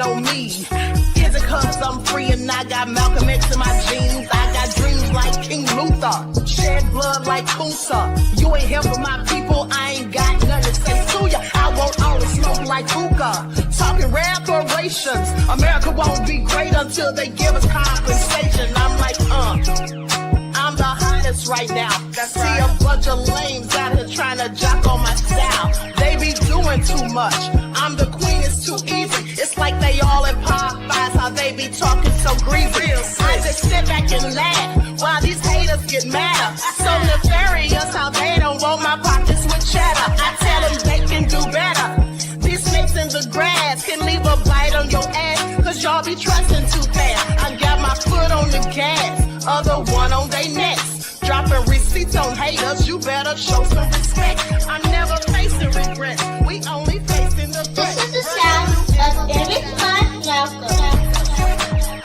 on me? Is it cause I'm free and I got Malcolm X in my jeans? I got dreams like King Luther, shed blood like Kusa. You ain't helping my people, I ain't got nothing to say to ya. I won't always smoke like hookah, talking reparations. America won't be great until they give us compensation. I'm like, I'm the hottest right now. See a bunch of lames out here trying to jock on my style. They be doing too much. I'm the queen, it's too easy. It's like they all in Popeyes, how they be talking so greasy. I just sit back and laugh while these haters get mad. So nefarious how they don't want my pockets with cheddar. I tell them they can do better. These snakes in the grass can leave a bite on your ass, cause y'all be trusting too fast. I got my foot on the gas, other one on they necks. Dropping receipts on haters, you better show some respect. I'm never facing regrets, we only facing the threat. This is the sound of Eric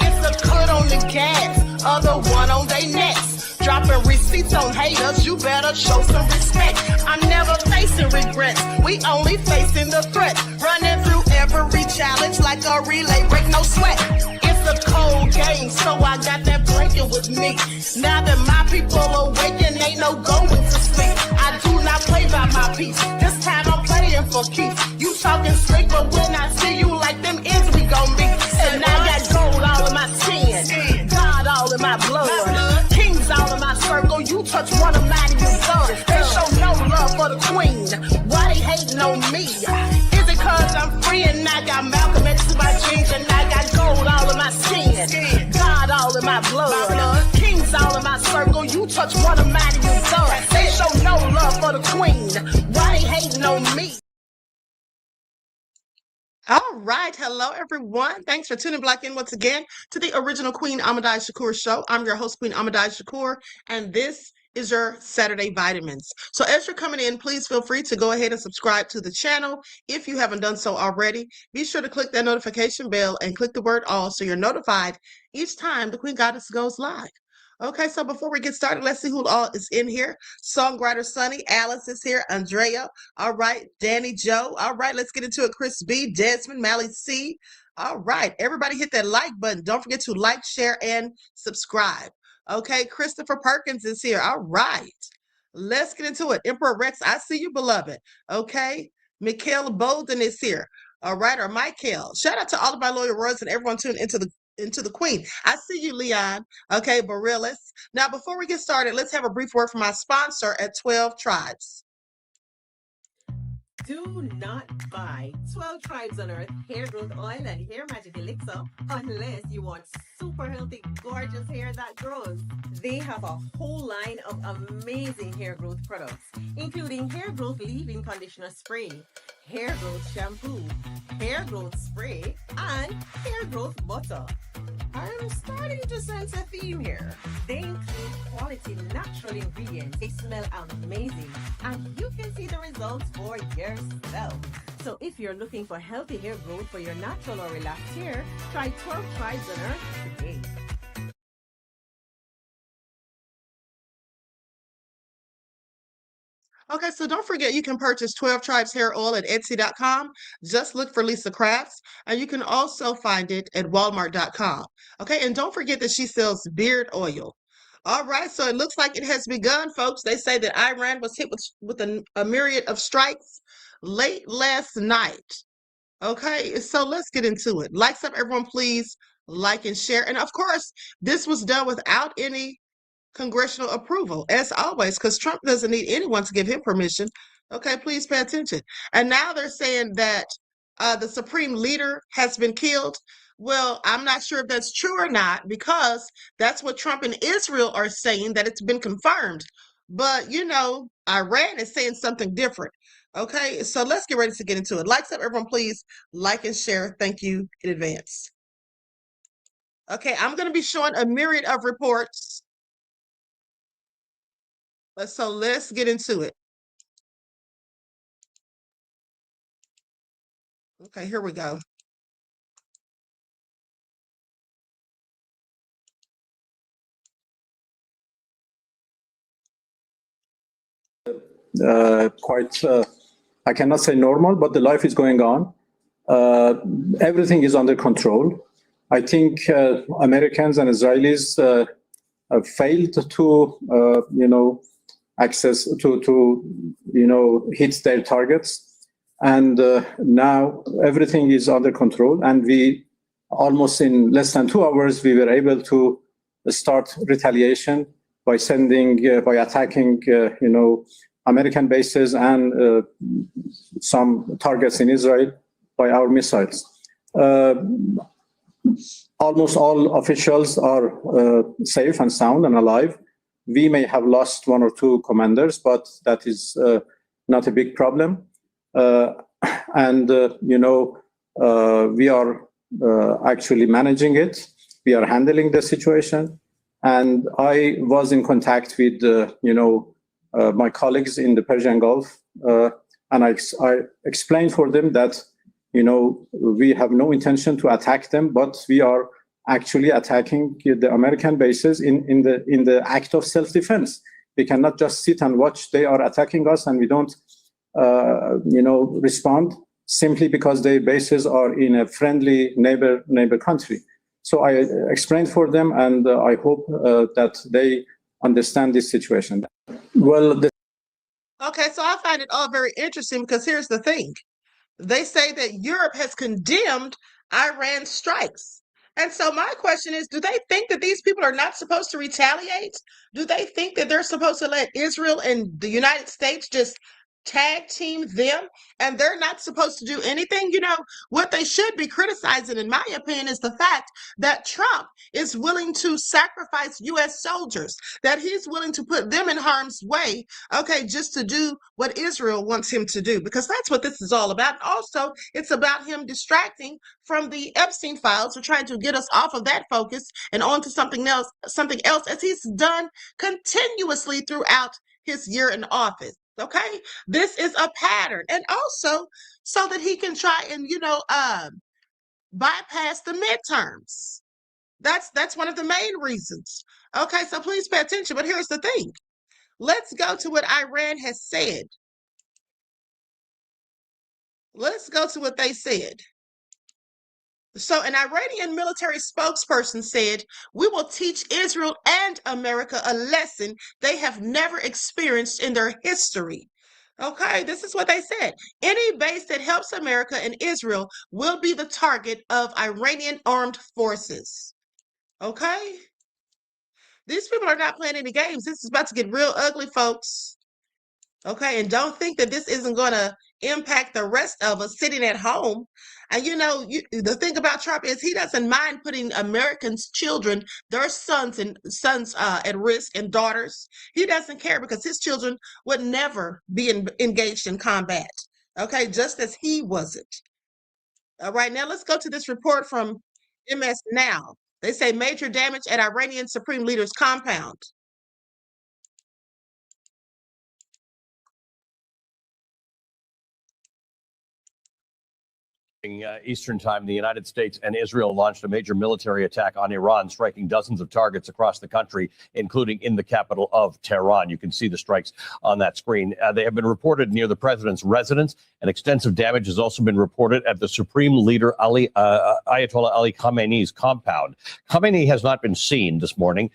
It's a cut on the gas, other one on they necks. Dropping receipts on haters, you better show some respect. I'm never facing regrets, we only facing the threat. Running through every challenge like a relay, break no sweat. It's a cold game, so I got that blanket with me. Now that my people awaken, ain't no going to sleep. I do not play by my piece, this time I'm playing for keeps. You talking slick, but when I see you like them ends, we gon' meet. And I got gold all in my skin, God all in my blood, kings all in my circle. You touch one of mine, you son. They show no love for the queen, why they hating on me? Is it cause I'm free and I got Malcolm X in my jeans, and I got gold all in my skin, God all in my blood, kings all in my circle. You touch one of mine, you son. They show no love for the queen, why they hating on me? All right. Hello, everyone. Thanks for tuning back in once again to the original Queen Ahmadiyyah Shakur show. I'm your host, Queen Ahmadiyyah Shakur, and this is your Saturday Vitamins. So as you're coming in, please feel free to go ahead and subscribe to the channel if you haven't done so already. Be sure to click that notification bell and click the word all so you're notified each time the Queen Goddess goes live. Okay, so before we get started, let's see who all is in here. Songwriter Sunny, Alice is here, Andrea, all right, Danny Joe, all right, let's get into it. Chris B, Desmond, Mally C, all right, everybody hit that like button. Don't forget to like, share, and subscribe. Okay, Christopher Perkins is here, all right. Let's get into it. Emperor Rex, I see you, beloved. Okay, Mikhail Bolden is here, all right, or Michael. Shout out to all of my loyal royals and everyone tuned into the Queen. I see you, Leon. Okay, Barillis. Now, before we get started, let's have a brief word from my sponsor at 12 Tribes. Do not buy 12 Tribes on Earth hair growth oil and hair magic elixir unless you want super healthy, gorgeous hair that grows. They have a whole line of amazing hair growth products, including hair growth leave-in conditioner spray, hair growth shampoo, hair growth spray, and hair growth butter. I'm starting to sense a theme here. They include quality natural ingredients. They smell amazing, and you can see the results for yourself. So if you're looking for healthy hair growth for your natural or relaxed hair, try 12 Tribes on Earth today. Okay, so don't forget you can purchase 12 Tribes hair oil at Etsy.com. Just look for Lisa Crafts, and you can also find it at Walmart.com. Okay, and don't forget that she sells beard oil. All right, so it looks like it has begun, folks. They say that Iran was hit with a myriad of strikes late last night. Okay, so let's get into it. Likes up, everyone, please like and share. And of course, this was done without any congressional approval, as always, because Trump doesn't need anyone to give him permission. Okay, please pay attention. And now they're saying that the supreme leader has been killed. Well, I'm not sure if that's true or not, because that's what Trump and Israel are saying, that it's been confirmed. But, you know, Iran is saying something different. Okay, so let's get ready to get into it. Likes up, everyone, please like and share. Thank you in advance. Okay, I'm going to be showing a myriad of reports. So let's get into it. Okay, here we go. Quite, I cannot say normal, but the life is going on. everything is under control. I think Americans and Israelis have failed to, access to hit their targets, and now everything is under control. And we almost in less than 2 hours we were able to start retaliation by attacking, American bases and some targets in Israel by our missiles. Almost all officials are safe and sound and alive. We may have lost 1 or 2 commanders, but that is not a big problem. And we are actually managing it. We are handling the situation. And I was in contact with, my colleagues in the Persian Gulf, and I explained for them that, we have no intention to attack them, but we are actually attacking the American bases in the act of self-defense. We cannot just sit and watch they are attacking us and we don't, respond simply because their bases are in a friendly neighbor country. So I explained for them, and I hope that they understand this situation. Well, Okay, so I find it all very interesting because here's the thing. They say that Europe has condemned Iran's strikes. And so my question is, do they think that these people are not supposed to retaliate? Do they think that they're supposed to let Israel and the United States just tag team them and they're not supposed to do anything? What they should be criticizing, in my opinion, is the fact that Trump is willing to sacrifice U.S. soldiers, that he's willing to put them in harm's way, okay, just to do what Israel wants him to do, because that's what this is all about. Also, it's about him distracting from the Epstein files, or trying to get us off of that focus and onto something else, as he's done continuously throughout his year in office. Okay, this is a pattern, and also so that he can try and bypass the midterms. That's one of the main reasons. Okay, so please pay attention. But here's the thing. Let's go to what Iran has said. Let's go to what they said. So an Iranian military spokesperson said, "We will teach Israel and America a lesson they have never experienced in their history." Okay, this is what they said. Any base that helps America and Israel will be the target of Iranian armed forces. Okay? These people are not playing any games. This is about to get real ugly, folks. Okay, and don't think that this isn't going to impact the rest of us sitting at home. And the thing about Trump is he doesn't mind putting Americans' children, their sons at risk, and daughters. He doesn't care, because his children would never be engaged in combat. Okay, just as he wasn't. All right, now let's go to this report from MS Now. They say major damage at Iranian Supreme Leader's compound. Eastern Time, the United States and Israel launched a major military attack on Iran, striking dozens of targets across the country, including in the capital of Tehran. You can see the strikes on that screen. They have been reported near the president's residence, and extensive damage has also been reported at the Supreme Leader Ayatollah Ali Khamenei's compound. Khamenei has not been seen this morning.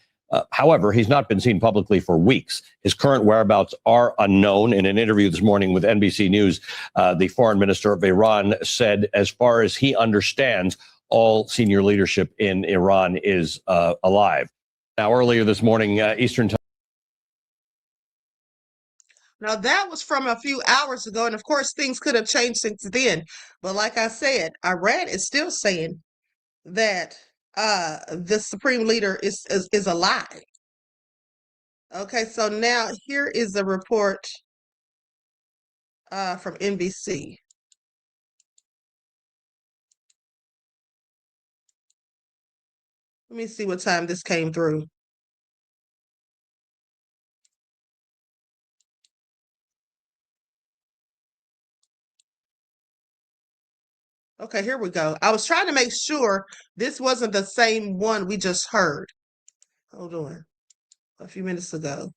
However, he's not been seen publicly for weeks. His current whereabouts are unknown. In an interview this morning with NBC News, the foreign minister of Iran said, as far as he understands, all senior leadership in Iran is alive. Now, earlier this morning, Eastern Time. Now, that was from a few hours ago, and of course, things could have changed since then. But like I said, Iran is still saying that the supreme leader is alive. Okay, so now here is the report from NBC. Let me see what time this came through. Okay, here we go. I was trying to make sure this wasn't the same one we just heard. Hold on. A few minutes ago.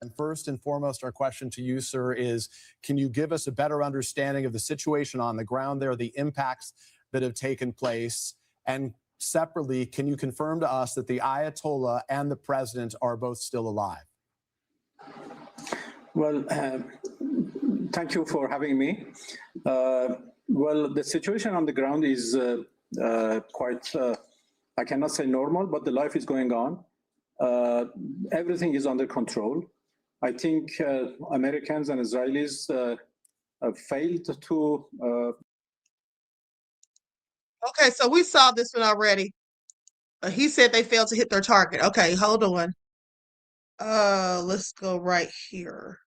And first and foremost, our question to you, sir, is can you give us a better understanding of the situation on the ground there, the impacts that have taken place? And separately, can you confirm to us that the Ayatollah and the president are both still alive? Well, thank you for having me. Well, the situation on the ground is quite, I cannot say normal, but the life is going on. Everything is under control. I think Americans and Israelis have failed to... Okay, so we saw this one already. He said they failed to hit their target. Okay, hold on. Let's go right here.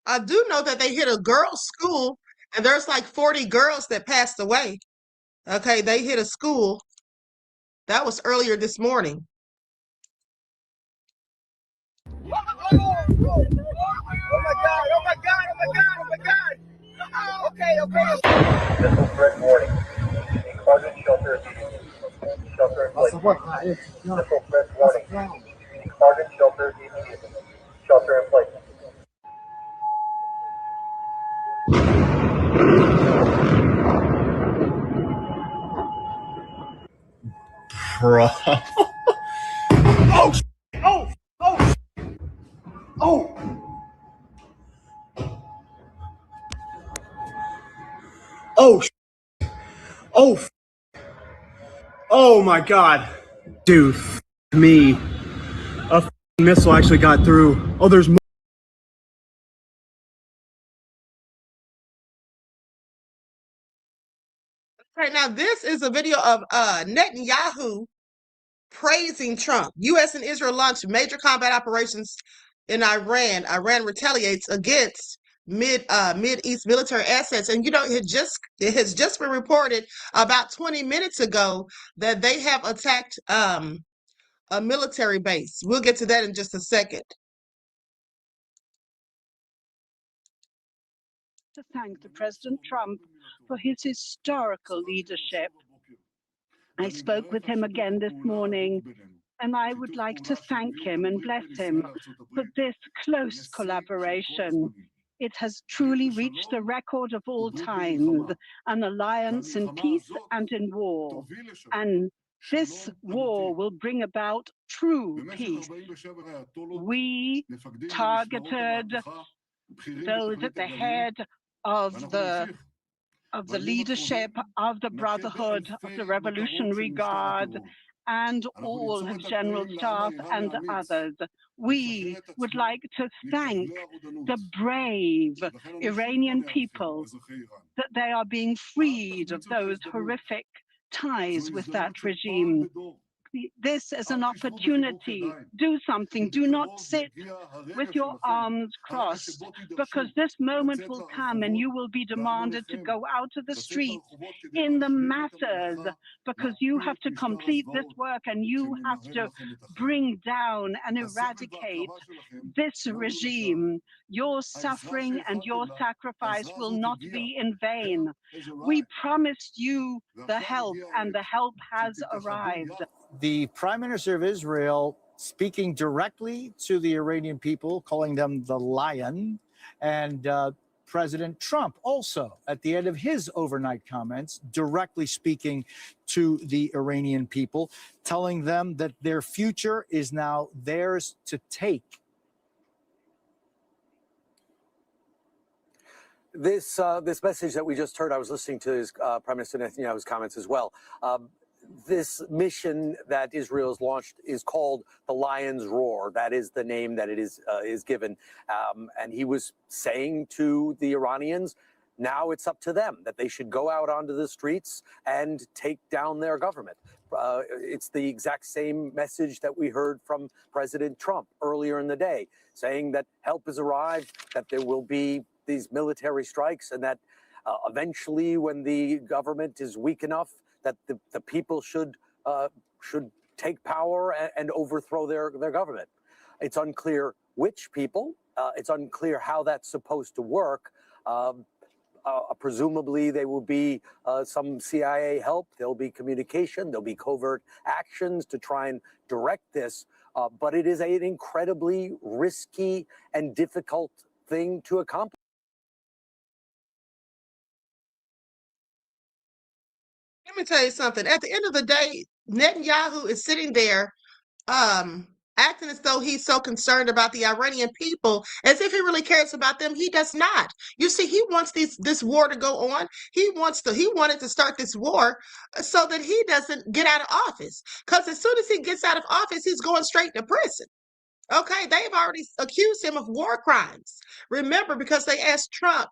I do know that they hit a girls' school, and there's like 40 girls that passed away. Okay, they hit a school. That was earlier this morning. Oh my God, oh my God, oh my God, oh my God. Okay. Missile threat warning. Carbon shelter immediately. Shelter in place. Missile threat warning. Carbon shelter immediately. Shelter in place. Bro. Oh, oh, oh, oh. Oh, oh, oh my God. Dude, me. A missile actually got through. Oh, there's more. Right now, this is a video of Netanyahu praising Trump. U.S. and Israel launched major combat operations in Iran. Iran retaliates against Mid-East military assets. And, you know, it has just been reported about 20 minutes ago that they have attacked a military base. We'll get to that in just a second. To thank the President Trump for his historical leadership. I spoke with him again this morning, and I would like to thank him and bless him for this close collaboration. It has truly reached the record of all times, an alliance in peace and in war. And this war will bring about true peace. We targeted those at the head of the leadership of the Brotherhood of the Revolutionary Guard and all general staff and others. We would like to thank the brave Iranian people that they are being freed of those horrific ties with that regime. This is an opportunity. Do something. Do not sit with your arms crossed, because this moment will come and you will be demanded to go out to the streets in the masses, because you have to complete this work and you have to bring down and eradicate this regime. Your suffering and your sacrifice will not be in vain. We promised you the help, and the help has arrived. The Prime Minister of Israel speaking directly to the Iranian people, calling them the lion, and President Trump also at the end of his overnight comments directly speaking to the Iranian people, telling them that their future is now theirs to take. This message that we just heard, I was listening to his Prime Minister Netanyahu's comments as well. This mission that Israel has launched is called the Lion's Roar. That is the name that it is given. And he was saying to the Iranians, now it's up to them, that they should go out onto the streets and take down their government. It's the exact same message that we heard from President Trump earlier in the day, saying that help has arrived, that there will be these military strikes, and that eventually when the government is weak enough, that the people should take power and overthrow their government. It's unclear which people. It's unclear how that's supposed to work. Presumably, there will be some CIA help. There'll be communication. There'll be covert actions to try and direct this. But it is an incredibly risky and difficult thing to accomplish. Let me tell you something. At the end of the day, Netanyahu is sitting there acting as though he's so concerned about the Iranian people, as if he really cares about them. He does not. You see, he wants this war to go on. He wanted to start this war so that he doesn't get out of office. Because as soon as he gets out of office, he's going straight to prison. Okay, they've already accused him of war crimes. Remember, because they asked Trump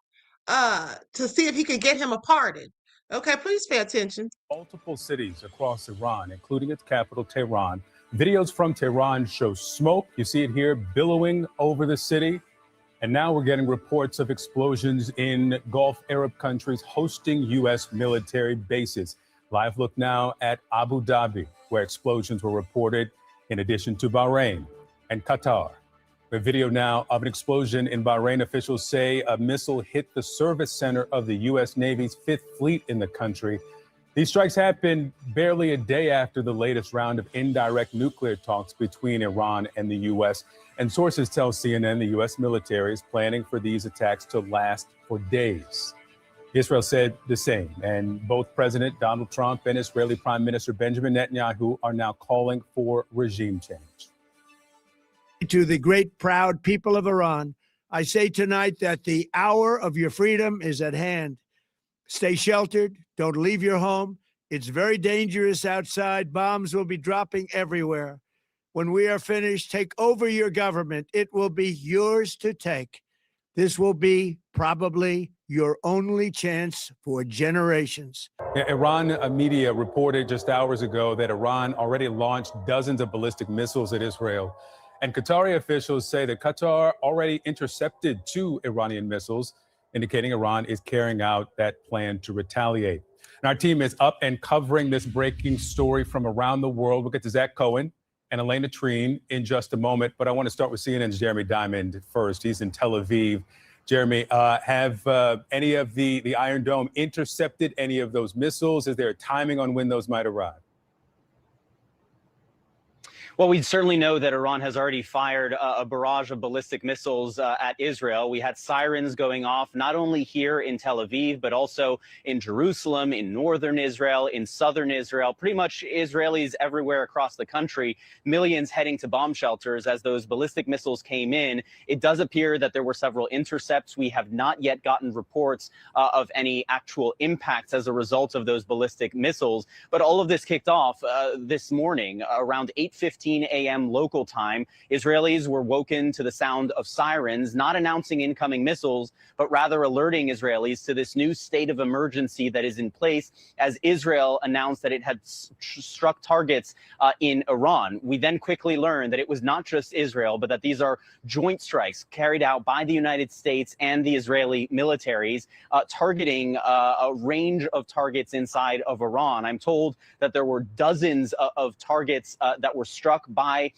to see if he could get him a pardon. Okay, please pay attention. Multiple cities across Iran, including its capital, Tehran. Videos from Tehran show smoke. You see it here billowing over the city. And now we're getting reports of explosions in Gulf Arab countries hosting U.S. military bases. Live look now at Abu Dhabi, where explosions were reported, in addition to Bahrain and Qatar. A video now of an explosion in Bahrain. Officials say a missile hit the service center of the U.S. Navy's Fifth Fleet in the country. These strikes happen barely a day after the latest round of indirect nuclear talks between Iran and the U.S. And sources tell CNN the U.S. military is planning for these attacks to last for days. Israel said the same, and both President Donald Trump and Israeli Prime Minister Benjamin Netanyahu are now calling for regime change. To the great, proud people of Iran, I say tonight that the hour of your freedom is at hand. Stay sheltered. Don't leave your home. It's very dangerous outside. Bombs will be dropping everywhere. When we are finished, take over your government. It will be yours to take. This will be probably your only chance for generations. Iran media reported just hours ago that Iran already launched dozens of ballistic missiles at Israel. And Qatari officials say that Qatar already intercepted 2 Iranian missiles, indicating Iran is carrying out that plan to retaliate. And our team is up and covering this breaking story from around the world. We'll get to Zach Cohen and Elena Treen in just a moment, but I want to start with CNN's Jeremy Diamond first. He's in Tel Aviv. Jeremy, have any of the Iron Dome intercepted any of those missiles? Is there a timing on when those might arrive? Well, we certainly know that Iran has already fired a barrage of ballistic missiles at Israel. We had sirens going off not only here in Tel Aviv, but also in Jerusalem, in northern Israel, in southern Israel, pretty much Israelis everywhere across the country, millions heading to bomb shelters as those ballistic missiles came in. It does appear that there were several intercepts. We have not yet gotten reports of any actual impacts as a result of those ballistic missiles. But all of this kicked off this morning around 8:15 a.m. local time. Israelis were woken to the sound of sirens, not announcing incoming missiles, but rather alerting Israelis to this new state of emergency that is in place as Israel announced that it had struck targets in Iran. We then quickly learned that it was not just Israel, but that these are joint strikes carried out by the United States and the Israeli militaries, targeting a range of targets inside of Iran. I'm told that there were dozens of targets that were struck by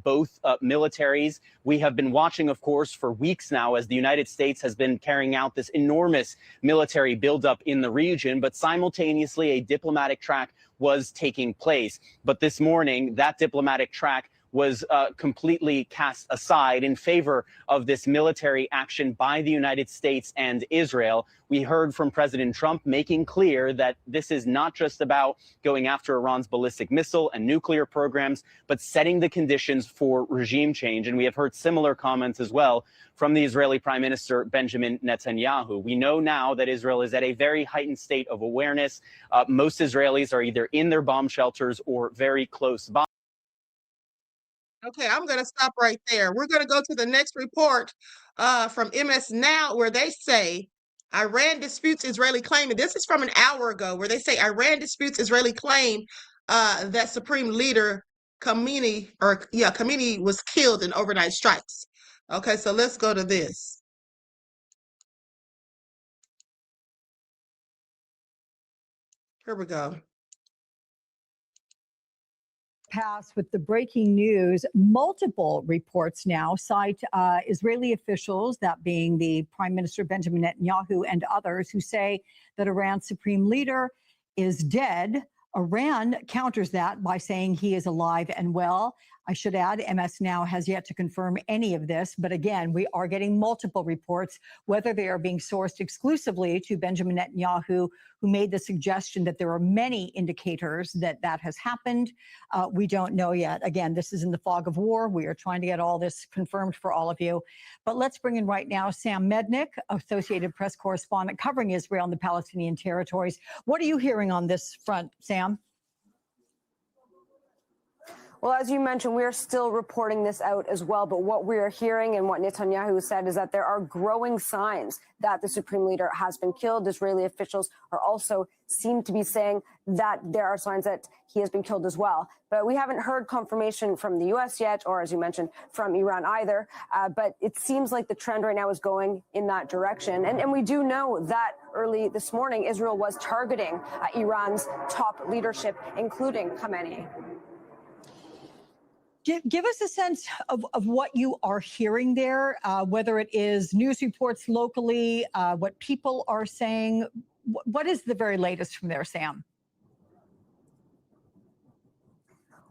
both militaries. We have been watching, of course, for weeks now as the United States has been carrying out this enormous military buildup in the region, but simultaneously a diplomatic track was taking place. But this morning, that diplomatic track was completely cast aside in favor of this military action by the United States and Israel. We heard from President Trump making clear that this is not just about going after Iran's ballistic missile and nuclear programs, but setting the conditions for regime change. And we have heard similar comments as well from the Israeli Prime Minister Benjamin Netanyahu. We know now that Israel is at a very heightened state of awareness. Most Israelis are either in their bomb shelters or very close by. Okay, I'm going to stop right there. We're going to go to the next report from MS Now, where they say Iran disputes Israeli claim, and this is from an hour ago, where they say Iran disputes Israeli claim that Supreme Leader Khamenei was killed in overnight strikes. Okay, so let's go to this. Here we go. pass with the breaking news. Multiple reports now cite Israeli officials, that being the Prime Minister Benjamin Netanyahu and others, who say that Iran's supreme leader is dead. Iran counters that by saying he is alive and well. I should add, MS Now has yet to confirm any of this. But again, we are getting multiple reports, whether they are being sourced exclusively to Benjamin Netanyahu, who made the suggestion that there are many indicators that that has happened. We don't know yet. Again, this is in the fog of war. We are trying to get all this confirmed for all of you. But let's bring in right now Sam Mednick, Associated Press correspondent covering Israel and the Palestinian territories. What are you hearing on this front, Sam? Well, as you mentioned, we are still reporting this out as well. But what we are hearing and what Netanyahu said is that there are growing signs that the supreme leader has been killed. Israeli officials are also seem to be saying that there are signs that he has been killed as well. But we haven't heard confirmation from the U.S. yet, or as you mentioned, from Iran either. But it seems like the trend right now is going in that direction. And we do know that early this morning, Israel was targeting Iran's top leadership, including Khamenei. Give us a sense of what you are hearing there, whether it is news reports locally, what people are saying. What is the very latest from there, Sam?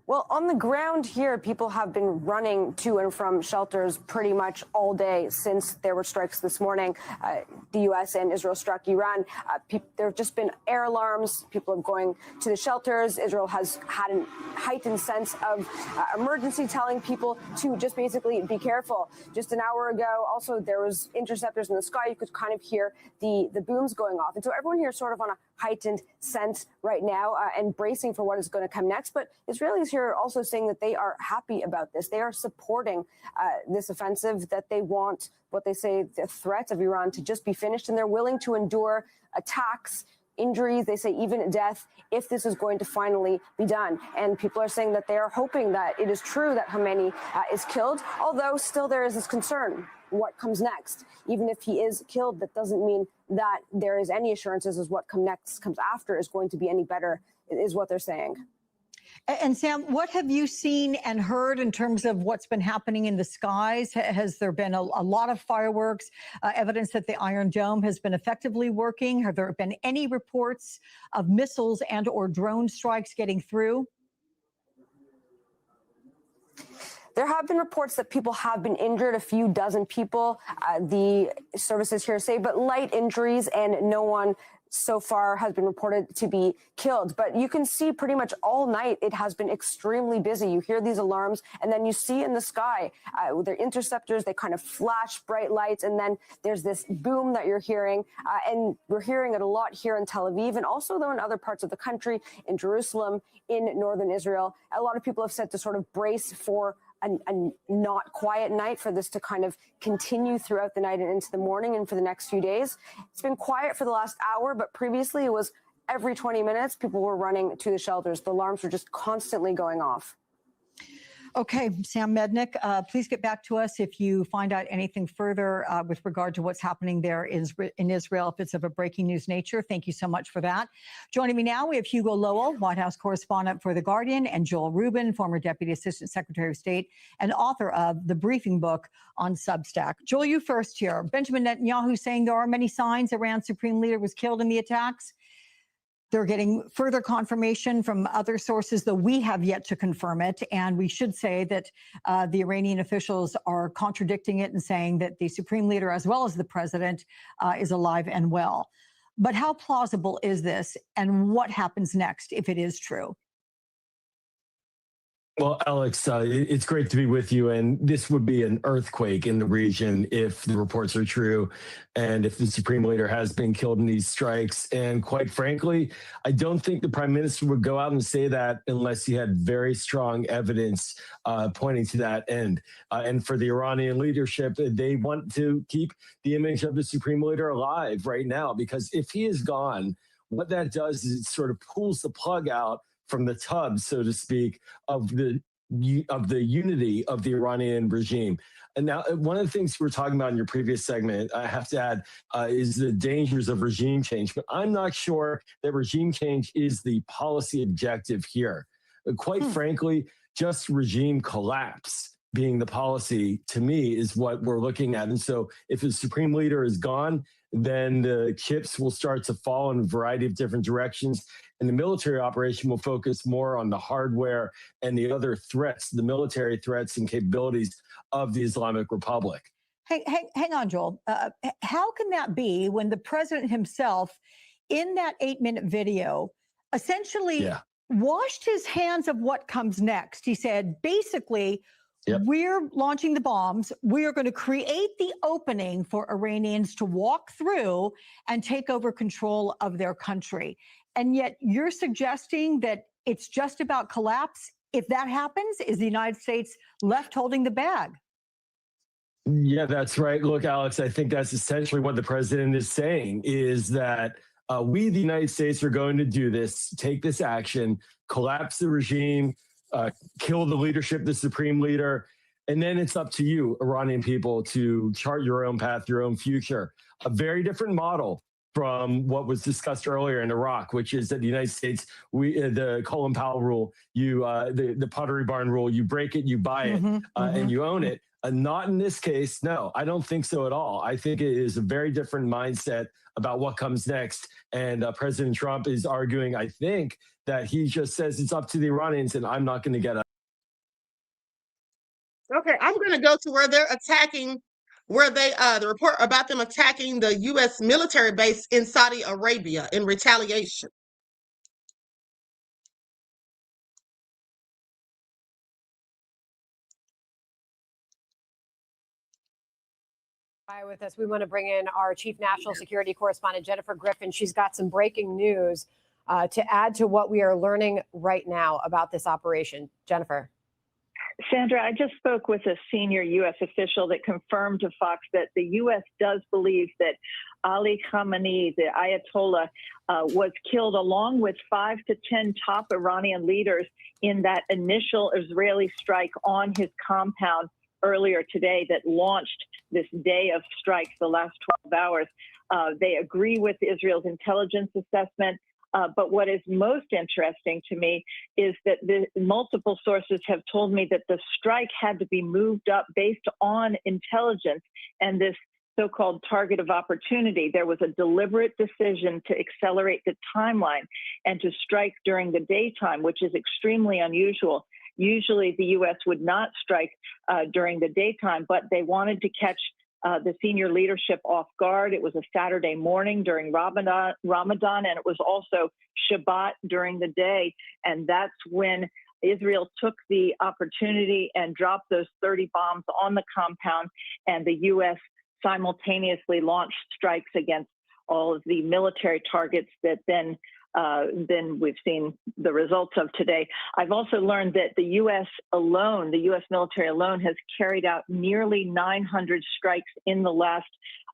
Well, on the ground here, people have been running to and from shelters pretty much all day since there were strikes this morning. The U.S. and Israel struck Iran. There have just been air alarms. People are going to the shelters. Israel has had a heightened sense of emergency, telling people to just basically be careful. Just an hour ago, also, there was interceptors in the sky. You could kind of hear the booms going off. And so everyone here is sort of on a heightened sense right now and bracing for what is going to come next. But Israelis here are also saying that they are happy about this. They are supporting this offensive, that they want what they say the threat of Iran to just be finished, and they're willing to endure attacks, injuries, they say even death, if this is going to finally be done. And people are saying that they are hoping that it is true that Khamenei is killed, although still there is this concern. What comes next? Even if he is killed, that doesn't mean that there is any assurances as what comes after is going to be any better, is what they're saying. And Sam, what have you seen and heard in terms of what's been happening in the skies? Has there been a lot of fireworks, evidence that the Iron Dome has been effectively working? Have there been any reports of missiles and or drone strikes getting through? There have been reports that people have been injured, a few dozen people, the services here say, but light injuries, and no one so far has been reported to be killed. But you can see pretty much all night it has been extremely busy. You hear these alarms, and then you see in the sky with their interceptors, they kind of flash bright lights, and then there's this boom that you're hearing. And we're hearing it a lot here in Tel Aviv, and also, though, in other parts of the country, in Jerusalem, in northern Israel. A lot of people have said to sort of brace for a not quiet night, for this to kind of continue throughout the night and into the morning and for the next few days. It's been quiet for the last hour, but previously it was every 20 minutes people were running to the shelters. The alarms were just constantly going off. Okay, Sam Mednick, please get back to us if you find out anything further with regard to what's happening there in Israel, if it's of a breaking news nature. Thank you so much for that. Joining me now, we have Hugo Lowell, White House correspondent for The Guardian, and Joel Rubin, former Deputy Assistant Secretary of State and author of the briefing book on Substack. Joel, you first here. Benjamin Netanyahu saying there are many signs Iran's supreme leader was killed in the attacks. They're getting further confirmation from other sources, though we have yet to confirm it. And we should say that the Iranian officials are contradicting it and saying that the supreme leader, as well as the president, is alive and well. But how plausible is this, and what happens next if it is true? Well, Alex, it's great to be with you. And this would be an earthquake in the region if the reports are true and if the supreme leader has been killed in these strikes. And quite frankly, I don't think the prime minister would go out and say that unless he had very strong evidence pointing to that end. And for the Iranian leadership, they want to keep the image of the supreme leader alive right now, because if he is gone, what that does is it sort of pulls the plug out from the tub, so to speak, of the unity of the Iranian regime. And now, one of the things we were talking about in your previous segment, I have to add, is the dangers of regime change. But I'm not sure that regime change is the policy objective here. Quite frankly, just regime collapse being the policy, to me, is what we're looking at. And so if the supreme leader is gone, then the chips will start to fall in a variety of different directions. And the military operation will focus more on the hardware and the other threats, the military threats and capabilities of the Islamic Republic. Hang on, Joel. How can that be when the president himself, in that 8-minute video, essentially washed his hands of what comes next? He said, basically, we're launching the bombs. We are going to create the opening for Iranians to walk through and take over control of their country. And yet you're suggesting that it's just about collapse. If that happens, is the United States left holding the bag? Yeah, that's right. Look, Alex, I think that's essentially what the president is saying, is that we, the United States, are going to do this, take this action, collapse the regime, kill the leadership, the supreme leader, and then it's up to you, Iranian people, to chart your own path, your own future. A very different model from what was discussed earlier in Iraq, which is that the United States, the Colin Powell rule, the Pottery Barn rule, you break it, you buy it, and you own it. Not in this case. No, I don't think so at all. I think it is a very different mindset about what comes next. And President Trump is arguing, I think, that he just says it's up to the Iranians and I'm not going to get up. Okay, I'm going to go to where they're attacking, where they, the report about them attacking the U.S. military base in Saudi Arabia in retaliation. With us, we want to bring in our chief national security correspondent, Jennifer Griffin. She's got some breaking news to add to what we are learning right now about this operation. Jennifer. Sandra, I just spoke with a senior U.S. official that confirmed to Fox that the U.S. does believe that Ali Khamenei, the Ayatollah, was killed along with 5 to 10 top Iranian leaders in that initial Israeli strike on his compound earlier today that launched this day of strikes, the last 12 hours. They agree with Israel's intelligence assessment. But what is most interesting to me is that the multiple sources have told me that the strike had to be moved up based on intelligence and this so-called target of opportunity. There was a deliberate decision to accelerate the timeline and to strike during the daytime, which is extremely unusual. Usually the U.S. would not strike during the daytime, but they wanted to catch the senior leadership off guard. It was a Saturday morning during Ramadan, and it was also Shabbat during the day. And that's when Israel took the opportunity and dropped those 30 bombs on the compound, and the U.S. simultaneously launched strikes against all of the military targets that then we've seen the results of today. I've also learned that the U.S. alone, the U.S. military alone, has carried out nearly 900 strikes in the last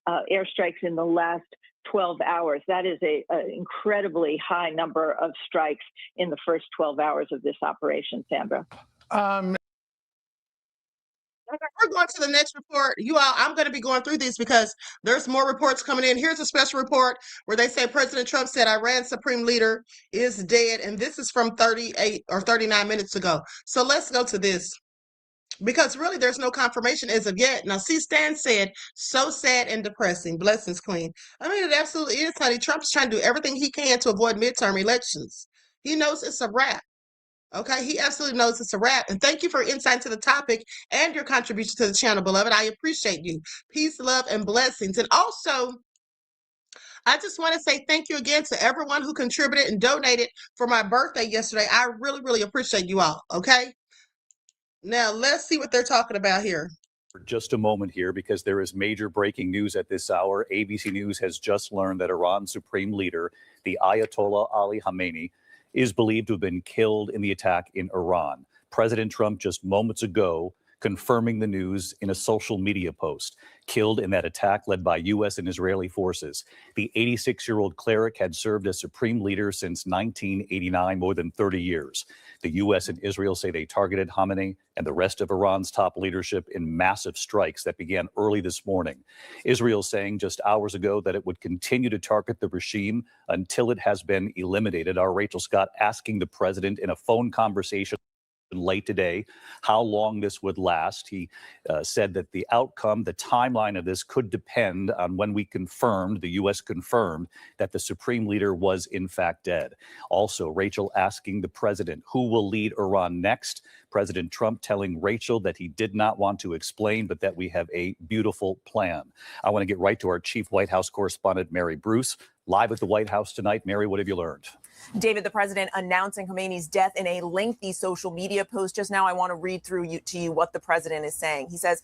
airstrikes in the last 12 hours. That is an incredibly high number of strikes in the first 12 hours of this operation, Sandra. We're going to the next report. You all, I'm going to be going through these because there's more reports coming in. Here's a special report where they say President Trump said Iran's supreme leader is dead. And this is from 38 or 39 minutes ago. So let's go to this, because really there's no confirmation as of yet. Now, C-Stan said, so sad and depressing. Blessings, Queen. I mean, it absolutely is, honey. Trump's trying to do everything he can to avoid midterm elections. He knows it's a wrap. Okay, he absolutely knows it's a wrap. And thank you for insight into the topic and your contribution to the channel, beloved. I appreciate you. Peace, love, and blessings. And also, I just want to say thank you again to everyone who contributed and donated for my birthday yesterday. I really, really appreciate you all. Okay, now let's see what they're talking about here. For just a moment here, because there is major breaking news at this hour. ABC News has just learned that Iran's supreme leader, the Ayatollah Ali Khamenei, is believed to have been killed in the attack in Iran. President Trump just moments ago confirming the news in a social media post. Killed in that attack led by U.S. and Israeli forces. The 86-year-old cleric had served as supreme leader since 1989, more than 30 years. The U.S. and Israel say they targeted Khamenei and the rest of Iran's top leadership in massive strikes that began early this morning. Israel saying just hours ago that it would continue to target the regime until it has been eliminated. Our Rachel Scott asking the president in a phone conversation late today how long this would last. He said that the outcome, the timeline of this could depend on when we confirmed, the U.S. confirmed, that the supreme leader was in fact dead. Also, Rachel asking the president who will lead Iran next. President Trump telling Rachel that he did not want to explain, but that we have a beautiful plan. I want to get right to our chief White House correspondent, Mary Bruce, live at the White House tonight. Mary, what have you learned? David, the president announcing Khamenei's death in a lengthy social media post. Just now, I want to read through to you what the president is saying. He says,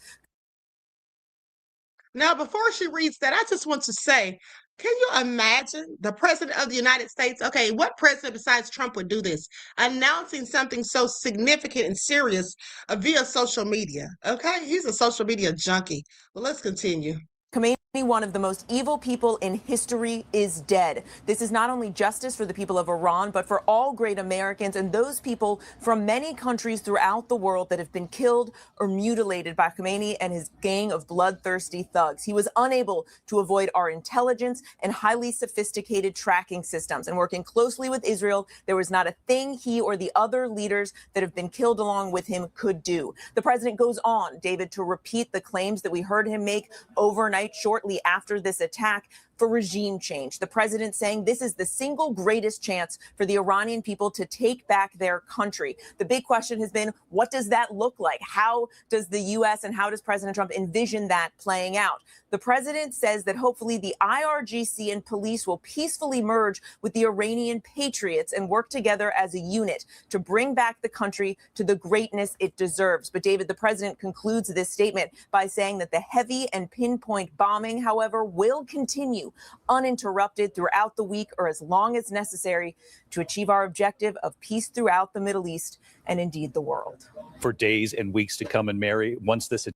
now, before she reads that, I just want to say, can you imagine the president of the United States? Okay, what president besides Trump would do this? Announcing something so significant and serious via social media. Okay, he's a social media junkie. Well, let's continue. Khamenei, one of the most evil people in history, is dead. This is not only justice for the people of Iran, but for all great Americans and those people from many countries throughout the world that have been killed or mutilated by Khamenei and his gang of bloodthirsty thugs. He was unable to avoid our intelligence and highly sophisticated tracking systems. And working closely with Israel, there was not a thing he or the other leaders that have been killed along with him could do. The president goes on, David, to repeat the claims that we heard him make overnight shortly after this attack for regime change. The president saying this is the single greatest chance for the Iranian people to take back their country. The big question has been, what does that look like? How does the U.S. and how does President Trump envision that playing out? The president says that hopefully the IRGC and police will peacefully merge with the Iranian patriots and work together as a unit to bring back the country to the greatness it deserves. But David, the president concludes this statement by saying that the heavy and pinpoint bombing, however, will continue uninterrupted throughout the week or as long as necessary to achieve our objective of peace throughout the Middle East and indeed the world. For days and weeks to come. And Mary, once this...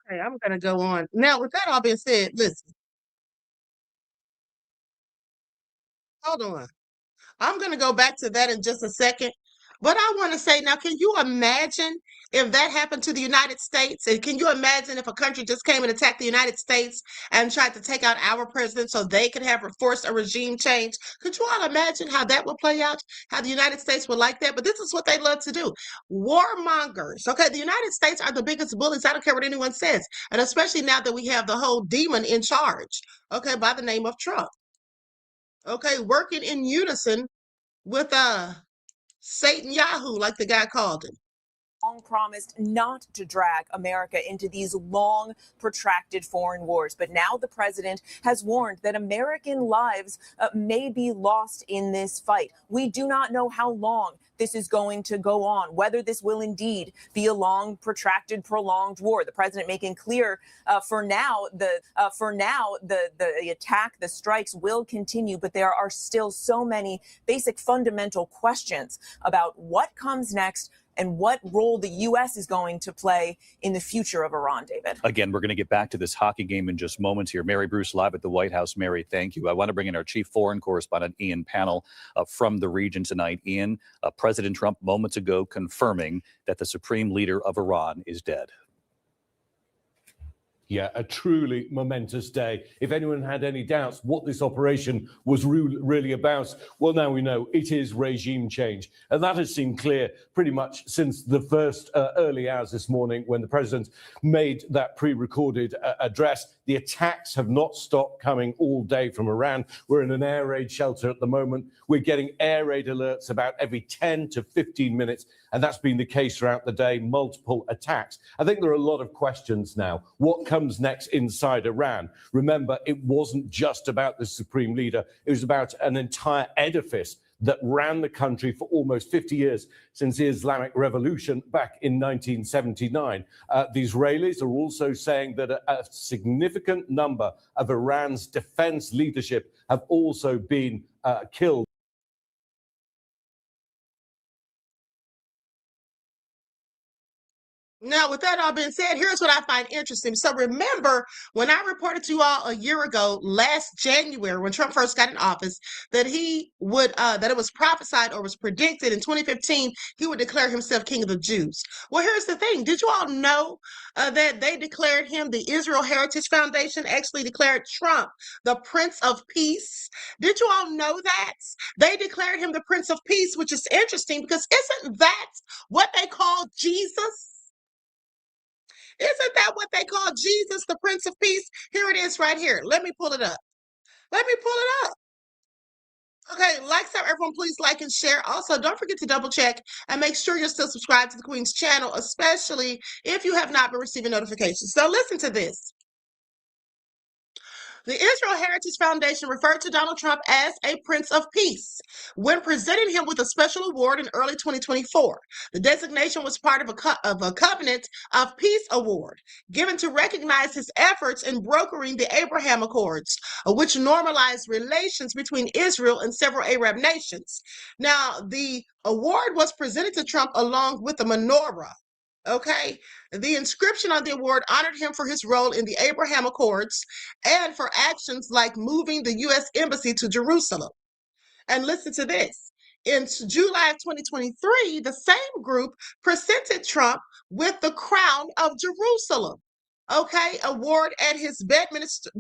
Okay, I'm going to go on. Now, with that all being said, listen. Hold on. I'm going to go back to that in just a second. But I want to say now, can you imagine if that happened to the United States? And can you imagine if a country just came and attacked the United States and tried to take out our president so they could have forced a regime change? Could you all imagine how that would play out? How the United States would like that? But this is what they love to do. Warmongers. Okay, the United States are the biggest bullies. I don't care what anyone says. And especially now that we have the whole demon in charge, okay, by the name of Trump. Okay, working in unison with Satan Yahoo, like the guy called him. Long promised not to drag America into these long, protracted foreign wars. But now the president has warned that American lives may be lost in this fight. We do not know how long this is going to go on, whether this will indeed be a long, protracted, prolonged war. The president making clear for now the attack, the strikes will continue, but there are still so many basic fundamental questions about what comes next and what role the U.S. is going to play in the future of Iran, David. Again, we're going to get back to this hockey game in just moments here. Mary Bruce live at the White House. Mary, thank you. I want to bring in our chief foreign correspondent, Ian Pannell, from the region tonight. Ian, President Trump moments ago confirming that the supreme leader of Iran is dead. Yeah, a truly momentous day. If anyone had any doubts what this operation was really about, well, now we know it is regime change. And that has seemed clear pretty much since the first early hours this morning when the president made that pre-recorded address. The attacks have not stopped coming all day from Iran. We're in an air raid shelter at the moment. We're getting air raid alerts about every 10 to 15 minutes. And that's been the case throughout the day, multiple attacks. I think there are a lot of questions now. What comes next inside Iran? Remember, it wasn't just about the supreme leader. It was about an entire edifice that ran the country for almost 50 years since the Islamic Revolution back in 1979. The Israelis are also saying that a significant number of Iran's defense leadership have also been killed. Now, with that all being said, here's what I find interesting. So remember when I reported to you all a year ago, last January, when Trump first got in office, that he would that it was prophesied or was predicted in 2015 he would declare himself king of the Jews. Well, here's the thing. Did you all know that they declared him, the Israel Heritage Foundation actually declared Trump the Prince of Peace? Did you all know that? They declared him the Prince of Peace, which is interesting because isn't that what they call Jesus? Isn't that what they call Jesus, the Prince of Peace? Here it is right here. Let me pull it up. Let me pull it up. Okay, so everyone, please like and share. Also, don't forget to double check and make sure you're still subscribed to the Queen's channel, especially if you have not been receiving notifications. So listen to this. The Israel Heritage Foundation referred to Donald Trump as a Prince of Peace when presenting him with a special award in early 2024. The designation was part of a Covenant of Peace award given to recognize his efforts in brokering the Abraham Accords, which normalized relations between Israel and several Arab nations. Now, the award was presented to Trump along with the menorah. Okay, the inscription on the award honored him for his role in the Abraham Accords and for actions like moving the U.S. Embassy to Jerusalem. And listen to this. In July of 2023, the same group presented Trump with the Crown of Jerusalem, okay, award at his Bedminster,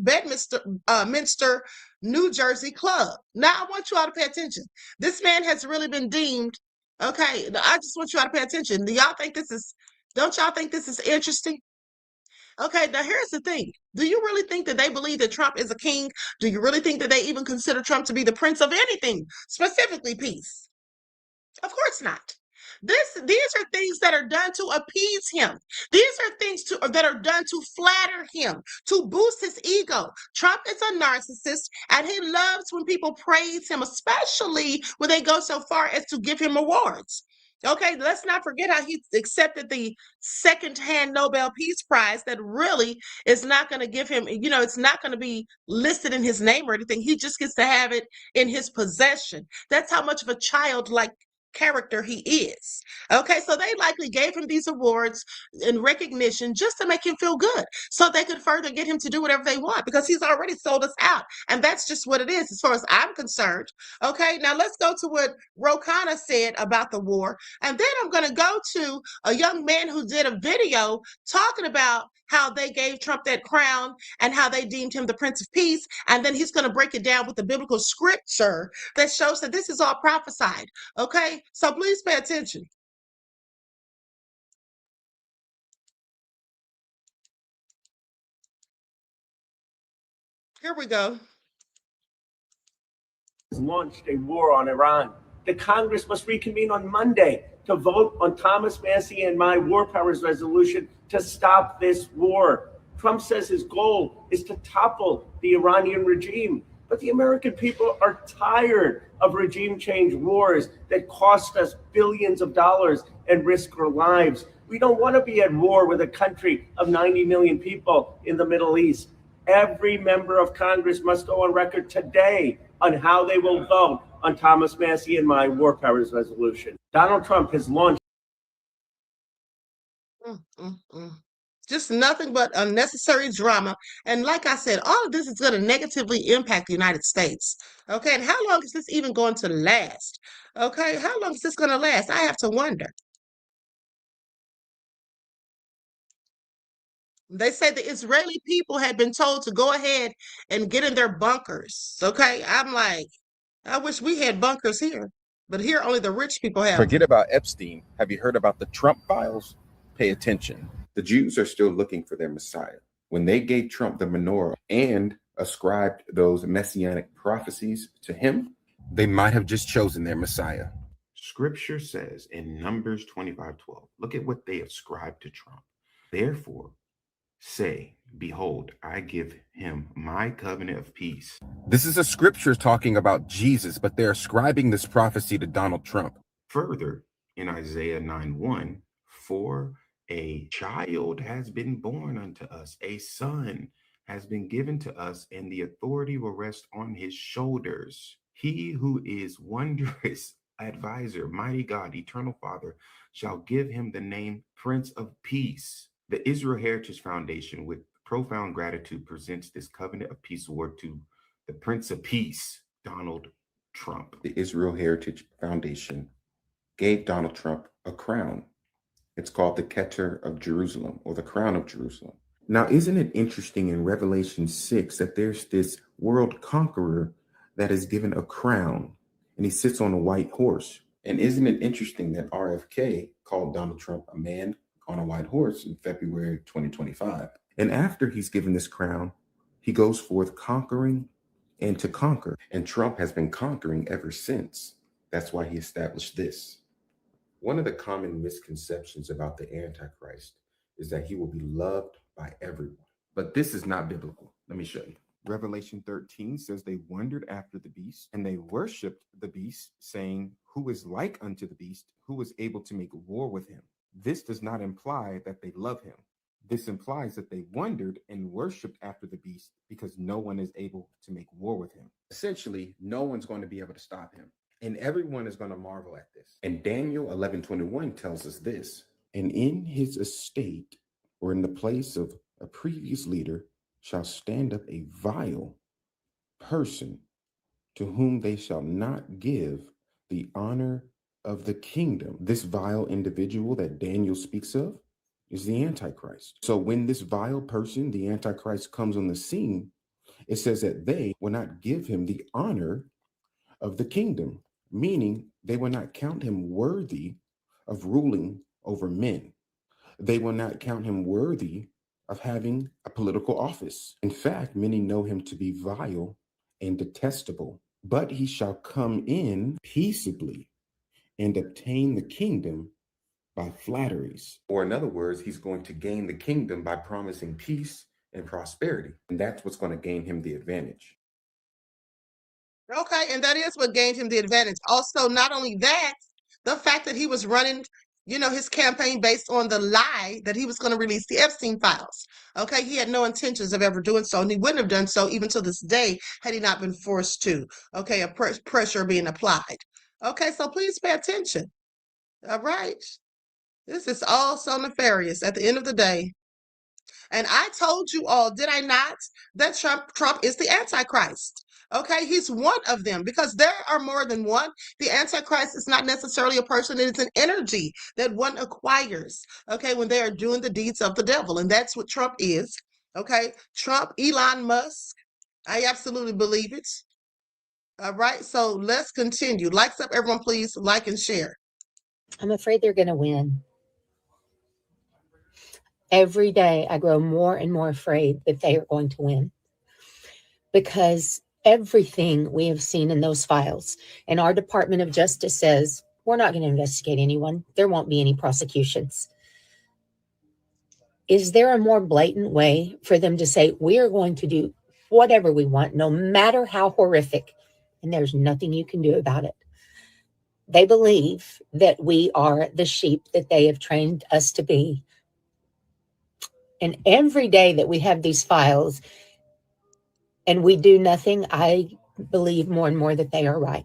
New Jersey club. Now, I want you all to pay attention. This man has really been deemed, okay, I just want you all to pay attention. Don't y'all think this is interesting? Okay, now here's the thing. Do you really think that they believe that Trump is a king? Do you really think that they even consider Trump to be the prince of anything, specifically peace? Of course not. These are things that are done to appease him. These are things that are done to flatter him, to boost his ego. Trump is a narcissist, and he loves when people praise him, especially when they go so far as to give him awards. Okay, let's not forget how he accepted the second-hand Nobel Peace Prize that really is not going to give him, it's not going to be listed in his name or anything. He just gets to have it in his possession. That's how much of a childlike character he is. Okay, so they likely gave him these awards in recognition just to make him feel good, so they could further get him to do whatever they want because he's already sold us out. And that's just what it is as far as I'm concerned. Okay, now let's go to what Rokana said about the war. And then I'm going to go to a young man who did a video talking about how they gave Trump that crown and how they deemed him the Prince of Peace. And then he's going to break it down with the biblical scripture that shows that this is all prophesied. Okay, so please pay attention. Here we go. Launched a war on Iran. The Congress must reconvene on Monday to vote on Thomas Massie and my war powers resolution to stop this war. Trump says his goal is to topple the Iranian regime, but the American people are tired of regime change wars that cost us billions of dollars and risk our lives. We don't want to be at war with a country of 90 million people in the Middle East. Every member of Congress must go on record today on how they will vote on Thomas Massie and my war powers resolution. Donald Trump has launched. Just nothing but unnecessary drama. And like I said, all of this is going to negatively impact the United States. Okay, and how long is this even going to last? Okay, how long is this going to last? I have to wonder. They said the Israeli people had been told to go ahead and get in their bunkers. Okay, I'm like, I wish we had bunkers here, but here only the rich people have. Forget about Epstein. Have you heard about the Trump files? Pay attention. The Jews are still looking for their Messiah. When they gave Trump the menorah and ascribed those messianic prophecies to him, they might have just chosen their Messiah. Scripture says in Numbers 25:12, look at what they ascribed to Trump. Therefore, say, behold, I give him my covenant of peace. This is a scripture talking about Jesus, but they're ascribing this prophecy to Donald Trump. Further, in Isaiah 9:1, for a child has been born unto us, a son has been given to us, and the authority will rest on his shoulders. He who is wondrous advisor, mighty God, eternal Father, shall give him the name Prince of Peace. The Israel Heritage Foundation, with profound gratitude, presents this Covenant of Peace award to the Prince of Peace, Donald Trump. The Israel Heritage Foundation gave Donald Trump a crown. It's called the Keter of Jerusalem, or the Crown of Jerusalem. Now, isn't it interesting in Revelation 6 that there's this world conqueror that is given a crown, and he sits on a white horse? And isn't it interesting that RFK called Donald Trump a man on a white horse in February 2025? And after he's given this crown, he goes forth conquering and to conquer. And Trump has been conquering ever since. That's why he established this. One of the common misconceptions about the Antichrist is that he will be loved by everyone. But this is not biblical. Let me show you. Revelation 13 says they wondered after the beast, and they worshiped the beast, saying, who is like unto the beast, who is able to make war with him? This does not imply that they love him. This implies that they wondered and worshiped after the beast because no one is able to make war with him. Essentially, no one's going to be able to stop him. And everyone is going to marvel at this. And Daniel 11:21 tells us this. And in his estate, or in the place of a previous leader, shall stand up a vile person to whom they shall not give the honor of the kingdom. This vile individual that Daniel speaks of is the Antichrist. So when this vile person, the Antichrist, comes on the scene, it says that they will not give him the honor of the kingdom, meaning they will not count him worthy of ruling over men. They will not count him worthy of having a political office. In fact, many know him to be vile and detestable, but he shall come in peaceably and obtain the kingdom by flatteries. Or in other words, he's going to gain the kingdom by promising peace and prosperity. And that's what's going to gain him the advantage. Okay, and that is what gained him the advantage. Also, not only that, the fact that he was running, his campaign based on the lie that he was going to release the Epstein files. Okay, he had no intentions of ever doing so, and he wouldn't have done so even to this day had he not been forced to. Okay, pressure being applied. Okay, so please pay attention. All right. This is all so nefarious at the end of the day. And I told you all, did I not, that Trump is the Antichrist. Okay, he's one of them because there are more than one. The Antichrist is not necessarily a person, it's an energy that one acquires, okay, when they are doing the deeds of the devil. And that's what Trump is, okay? Trump, Elon Musk, I absolutely believe it. All right, so let's continue. Likes up, everyone, please, like and share. I'm afraid they're going to win. Every day I grow more and more afraid that they are going to win because everything we have seen in those files and our Department of Justice says, we're not going to investigate anyone. There won't be any prosecutions. Is there a more blatant way for them to say, we are going to do whatever we want, no matter how horrific, and there's nothing you can do about it? They believe that we are the sheep that they have trained us to be. And every day that we have these files and we do nothing, I believe more and more that they are right.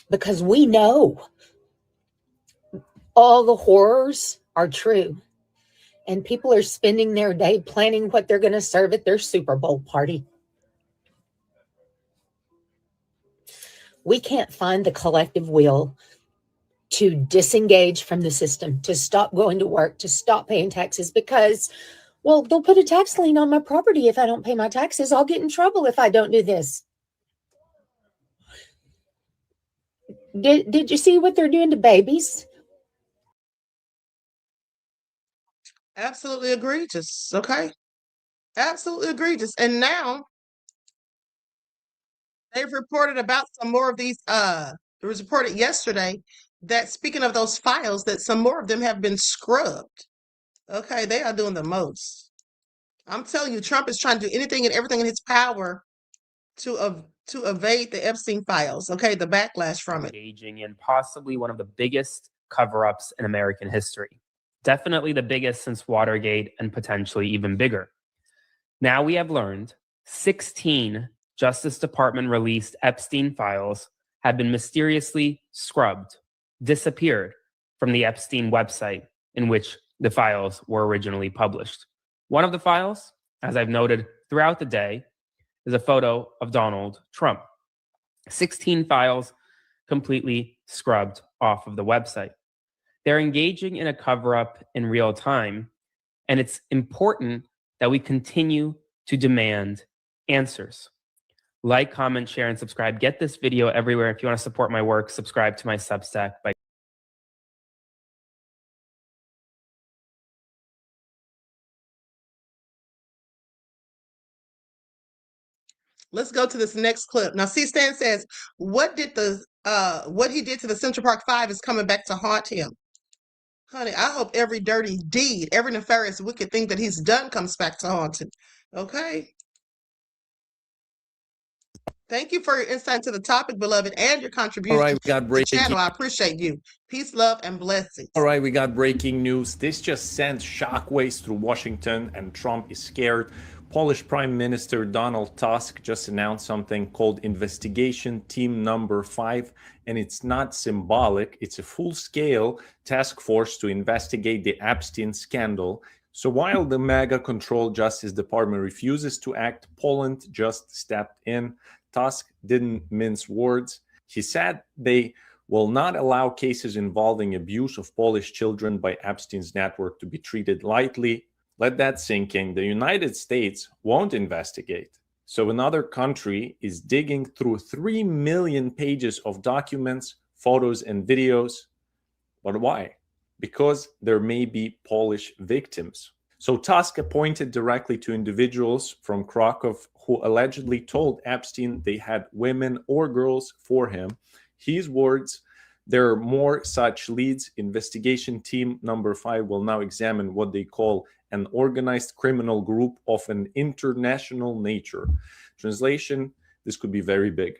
Because we know all the horrors are true. And people are spending their day planning what they're going to serve at their Super Bowl party. We can't find the collective will to disengage from the system, to stop going to work, to stop paying taxes because, well, they'll put a tax lien on my property if I don't pay my taxes. I'll get in trouble if I don't do this. Did you see what they're doing to babies? Absolutely egregious. Okay. Absolutely egregious. And now they've reported about some more of these. It was reported yesterday that speaking of those files, that some more of them have been scrubbed. Okay, they are doing the most. I'm telling you, Trump is trying to do anything and everything in his power to evade the Epstein files. Okay, the backlash from it. Engaging in possibly one of the biggest cover-ups in American history. Definitely the biggest since Watergate and potentially even bigger. Now we have learned 16 Justice Department released Epstein files had been mysteriously scrubbed, disappeared from the Epstein website in which the files were originally published. One of the files, as I've noted throughout the day, is a photo of Donald Trump. 16 files completely scrubbed off of the website. They're engaging in a cover-up in real time, and it's important that we continue to demand answers. Like, comment, share, and subscribe. Get this video everywhere. If you want to support my work, subscribe to my Substack by Let's go to this next clip. Now, C-Stan says, what he did to the Central Park Five is coming back to haunt him. Honey, I hope every dirty deed, every nefarious, wicked thing that he's done comes back to haunt him. Okay? Thank you for your insight into the topic, beloved, and your contribution All right, we got to the breaking. channel. I appreciate you. Peace, love, and blessings. All right, we got breaking news. This just sent shockwaves through Washington, and Trump is scared. Polish Prime Minister Donald Tusk just announced something called Investigation Team Number 5, and it's not symbolic. It's a full-scale task force to investigate the Epstein scandal. So while the MAGA-controlled Justice Department refuses to act, Poland just stepped in. Tusk didn't mince words. He said they will not allow cases involving abuse of Polish children by Epstein's network to be treated lightly. Let that sink in. The United States won't investigate. So another country is digging through 3 million pages of documents, photos, and videos. But why? Because there may be Polish victims. So Tusk appointed directly to individuals from Krakow who allegedly told Epstein they had women or girls for him. His words, there are more such leads. Investigation Team Number 5 will now examine what they call an organized criminal group of an international nature. Translation, this could be very big.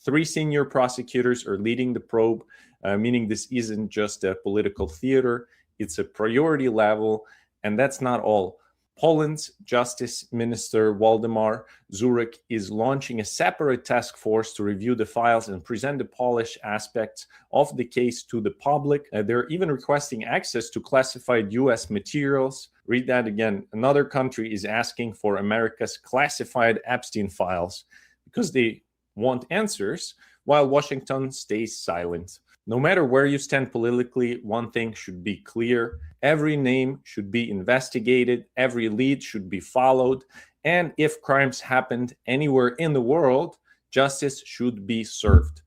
3 senior prosecutors are leading the probe, meaning this isn't just a political theater, it's a priority level, and that's not all. Poland's Justice Minister Waldemar Żurek is launching a separate task force to review the files and present the Polish aspects of the case to the public. They're even requesting access to classified US materials. Read that again. Another country is asking for America's classified Epstein files because they want answers, while Washington stays silent. No matter where you stand politically, one thing should be clear. Every name should be investigated, every lead should be followed, and if crimes happened anywhere in the world, justice should be served.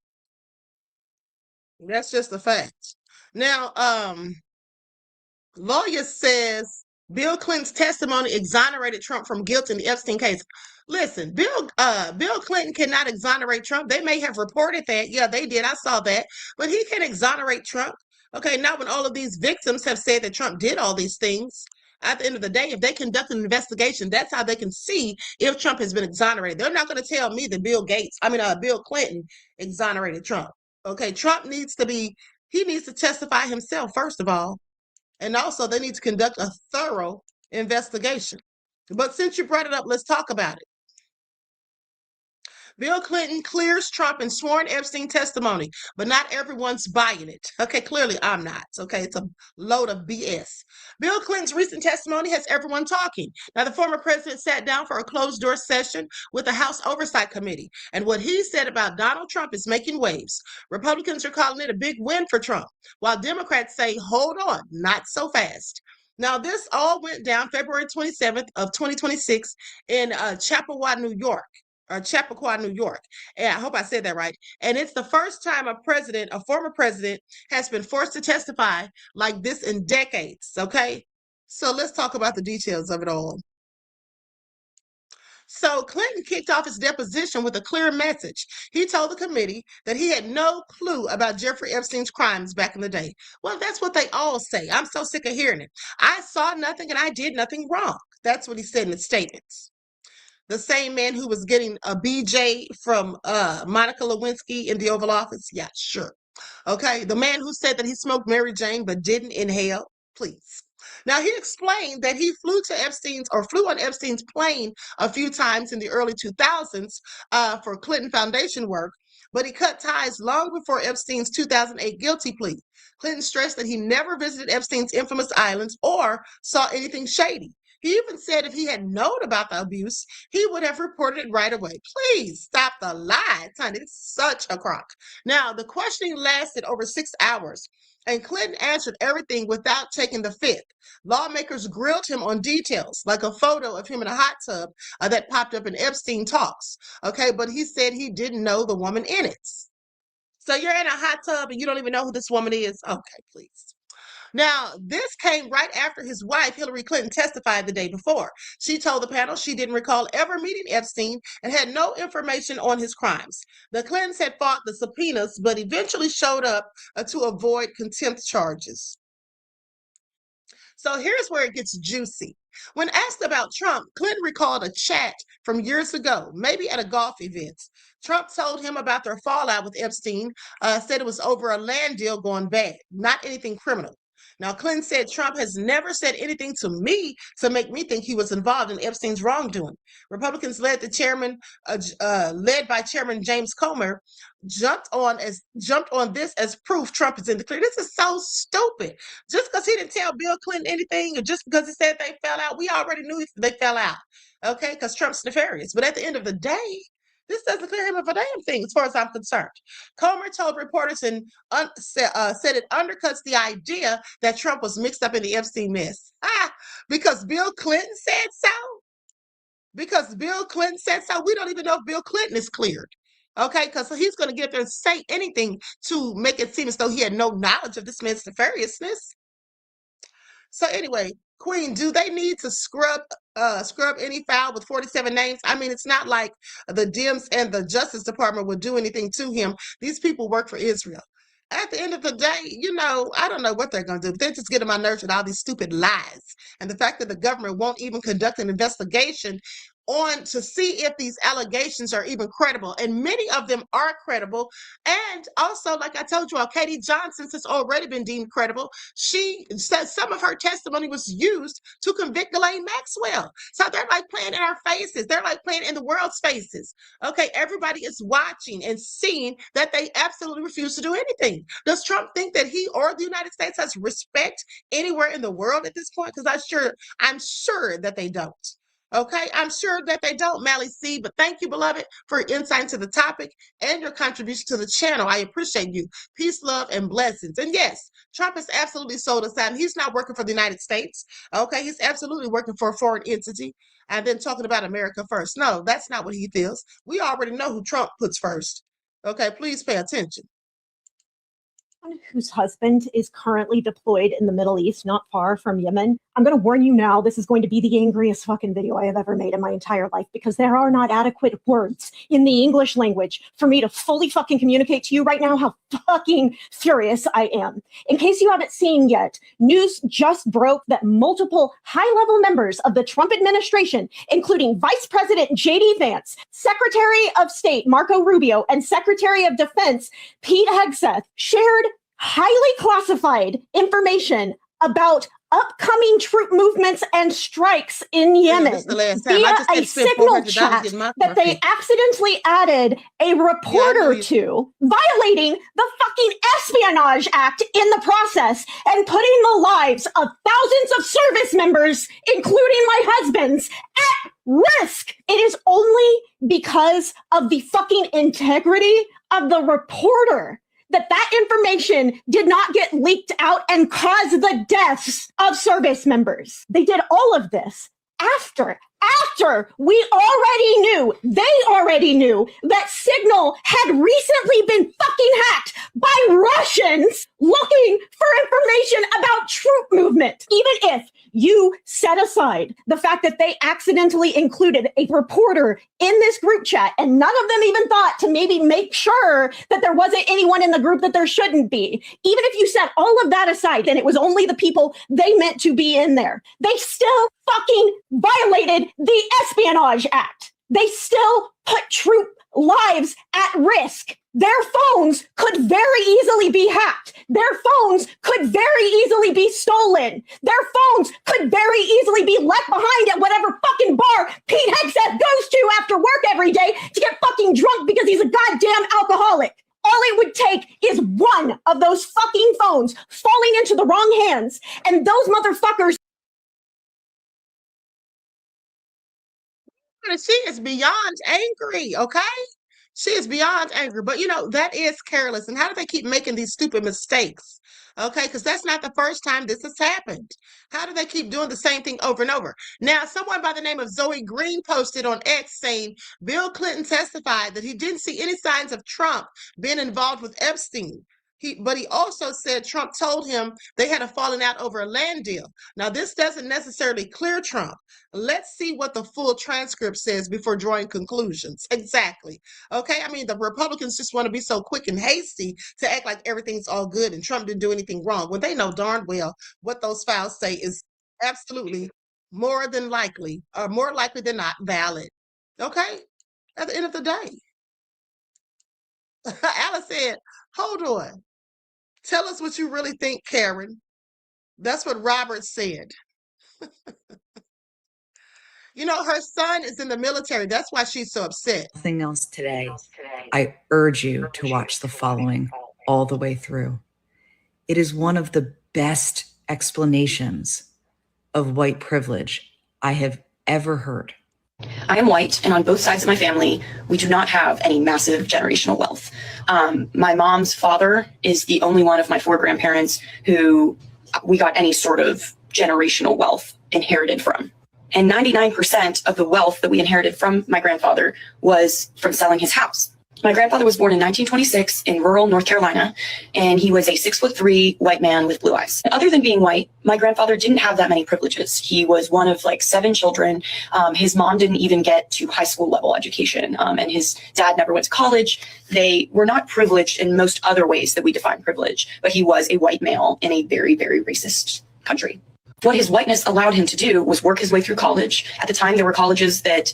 That's just a fact. Now, lawyer says Bill Clinton's testimony exonerated Trump from guilt in the Epstein case. Listen, Bill Clinton cannot exonerate Trump. They may have reported that. Yeah, they did. I saw that. But he can exonerate Trump. Okay, not when all of these victims have said that Trump did all these things. At the end of the day, if they conduct an investigation, that's how they can see if Trump has been exonerated. They're not going to tell me that Bill Clinton exonerated Trump. Okay, Trump needs to testify himself, first of all. And also, they need to conduct a thorough investigation. But since you brought it up, let's talk about it. Bill Clinton clears Trump in sworn Epstein testimony, but not everyone's buying it. Okay, clearly I'm not. Okay, it's a load of BS. Bill Clinton's recent testimony has everyone talking. Now, the former president sat down for a closed-door session with the House Oversight Committee, and what he said about Donald Trump is making waves. Republicans are calling it a big win for Trump, while Democrats say, hold on, not so fast. Now, this all went down February 27th of 2026 in Chappaqua, New York. And I hope I said that right. And it's the first time a former president, has been forced to testify like this in decades, okay? So let's talk about the details of it all. So Clinton kicked off his deposition with a clear message. He told the committee that he had no clue about Jeffrey Epstein's crimes back in the day. Well, that's what they all say. I'm so sick of hearing it. I saw nothing and I did nothing wrong. That's what he said in his statements. The same man who was getting a BJ from Monica Lewinsky in the Oval Office? Yeah, sure. Okay, the man who said that he smoked Mary Jane but didn't inhale. please. Now, he explained that he flew on Epstein's plane a few times in the early 2000s for Clinton Foundation work, but he cut ties long before Epstein's 2008 guilty plea. Clinton stressed that he never visited Epstein's infamous islands or saw anything shady. He even said if he had known about the abuse, he would have reported it right away. Please stop the lies, honey. It's such a crock. Now, the questioning lasted over 6 hours, and Clinton answered everything without taking the fifth. Lawmakers grilled him on details, like a photo of him in a hot tub that popped up in Epstein talks. Okay, but he said he didn't know the woman in it. So you're in a hot tub and you don't even know who this woman is? Okay, please. Now, this came right after his wife, Hillary Clinton, testified the day before. She told the panel she didn't recall ever meeting Epstein and had no information on his crimes. The Clintons had fought the subpoenas, but eventually showed up to avoid contempt charges. So here's where it gets juicy. When asked about Trump, Clinton recalled a chat from years ago, maybe at a golf event. Trump told him about their fallout with Epstein, said it was over a land deal going bad, not anything criminal. Now, Clinton said Trump has never said anything to me to make me think he was involved in Epstein's wrongdoing. Republicans led by Chairman James Comer jumped on this as proof Trump is in the clear. This is so stupid. Just because he didn't tell Bill Clinton anything, or just because he said they fell out, we already knew they fell out. Okay, because Trump's nefarious. But at the end of the day, this doesn't clear him of a damn thing, as far as I'm concerned. Comer told reporters and said it undercuts the idea that Trump was mixed up in the Epstein mess. Because Bill Clinton said so? Because Bill Clinton said so? We don't even know if Bill Clinton is cleared. Okay, because he's going to get up there and say anything to make it seem as though he had no knowledge of this man's nefariousness. So anyway, Queen, do they need to scrub any file with 47 names? I mean, it's not like the Dems and the Justice Department would do anything to him. These people work for Israel. At the end of the day, I don't know what they're going to do, but they're just getting my nerves with all these stupid lies. And the fact that the government won't even conduct an investigation to see if these allegations are even credible. And many of them are credible. And also, like I told you all, Katie Johnson has already been deemed credible. She said some of her testimony was used to convict Ghislaine Maxwell. So they're like playing in our faces. They're like playing in the world's faces. Okay, everybody is watching and seeing that they absolutely refuse to do anything. Does Trump think that he or the United States has respect anywhere in the world at this point? Because I'm sure that they don't. Okay, I'm sure that they don't, Mally C. But thank you, beloved, for your insight into the topic and your contribution to the channel. I appreciate you. Peace, love, and blessings. And yes, Trump has absolutely sold us out. And he's not working for the United States. Okay, he's absolutely working for a foreign entity and then talking about America first. No, that's not what he feels. We already know who Trump puts first. Okay, please pay attention. Whose husband is currently deployed in the Middle East, not far from Yemen. I'm going to warn you now, this is going to be the angriest fucking video I have ever made in my entire life, because there are not adequate words in the English language for me to fully fucking communicate to you right now how fucking furious I am. In case you haven't seen yet, news just broke that multiple high-level members of the Trump administration, including Vice President J.D. Vance, Secretary of State Marco Rubio, and Secretary of Defense Pete Hegseth, shared highly classified information about upcoming troop movements and strikes in Yemen via a signal chat that they accidentally added a reporter to, violating the fucking Espionage Act in the process and putting the lives of thousands of service members, including my husband's, at risk. It is only because of the fucking integrity of the reporter that information did not get leaked out and cause the deaths of service members. They did all of this after they already knew that Signal had recently been fucking hacked by Russians looking for information about troop movement. Even if you set aside the fact that they accidentally included a reporter in this group chat, and none of them even thought to maybe make sure that there wasn't anyone in the group that there shouldn't be. Even if you set all of that aside, and it was only the people they meant to be in there, they still fucking violated the Espionage Act. They still put troop lives at risk Their phones could very easily be hacked. Their phones could very easily be stolen. Their phones could very easily be left behind at whatever fucking bar Pete Hegseth goes to after work every day to get fucking drunk because he's a goddamn alcoholic. All it would take is one of those fucking phones falling into the wrong hands, and those motherfuckers. She is beyond angry, okay? She is beyond angry. But, that is careless. And how do they keep making these stupid mistakes? Okay, because that's not the first time this has happened. How do they keep doing the same thing over and over? Now, someone by the name of Zoe Green posted on X saying Bill Clinton testified that he didn't see any signs of Trump being involved with Epstein. But he also said Trump told him they had a falling out over a land deal. Now, this doesn't necessarily clear Trump. Let's see what the full transcript says before drawing conclusions. Exactly. Okay. I mean, the Republicans just want to be so quick and hasty to act like everything's all good and Trump didn't do anything wrong when they know darn well what those files say is absolutely more than likely, or more likely than not, valid. Okay. At the end of the day. Alice said, hold on. Tell us what you really think, Karen. That's what Robert said. Her son is in the military. That's why she's so upset. Nothing else today. I urge you to watch the following all the way through. It is one of the best explanations of white privilege I have ever heard. I am white, and on both sides of my family, we do not have any massive generational wealth. My mom's father is the only one of my 4 grandparents who we got any sort of generational wealth inherited from. And 99% of the wealth that we inherited from my grandfather was from selling his house. My grandfather was born in 1926 in rural North Carolina, and he was a 6'3" white man with blue eyes. Other than being white, my grandfather didn't have that many privileges. He was one of 7 children. His mom didn't even get to high school level education, and his dad never went to college. They were not privileged in most other ways that we define privilege, but he was a white male in a very, very racist country. What his whiteness allowed him to do was work his way through college. At the time, there were colleges that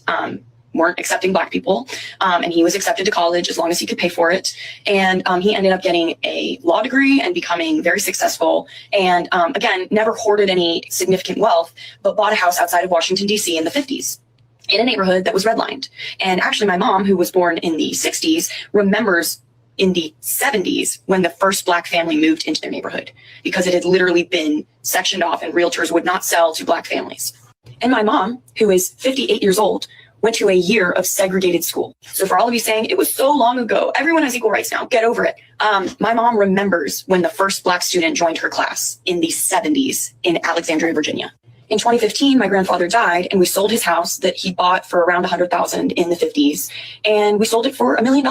weren't accepting Black people, and he was accepted to college as long as he could pay for it. And he ended up getting a law degree and becoming very successful. And again, never hoarded any significant wealth, but bought a house outside of Washington, D.C. in the 50s. In a neighborhood that was redlined. And actually, my mom, who was born in the 60s, remembers in the 70s when the first Black family moved into their neighborhood, because it had literally been sectioned off and realtors would not sell to Black families. And my mom, who is 58 years old, went to a year of segregated school. So for all of you saying it was so long ago, everyone has equal rights now, get over it. My mom remembers when the first Black student joined her class in the 70s in Alexandria, Virginia. In 2015, my grandfather died, and we sold his house that he bought for around $100,000 in the 50s, and we sold it for $1 million.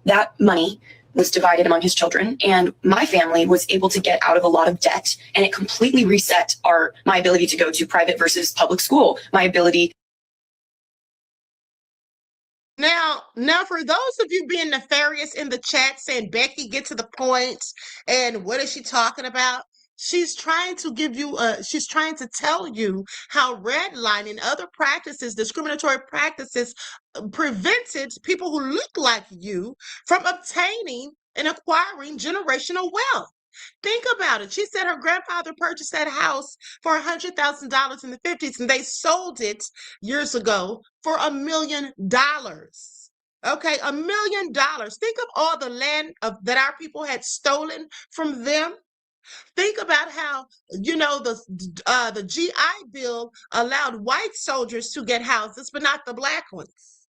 That money was divided among his children, and my family was able to get out of a lot of debt, and it completely reset my ability to go to private versus public school, my ability. Now, for those of you being nefarious in the chat saying, Becky, get to the point, and what is she talking about? She's trying to she's trying to tell you how redlining, other practices, discriminatory practices prevented people who look like you from obtaining and acquiring generational wealth. Think about it. She said her grandfather purchased that house for $100,000 in the 50s, and they sold it years ago for $1 million. Okay, $1 million. Think of all the land that our people had stolen from them. Think about how, the GI Bill allowed white soldiers to get houses, but not the Black ones.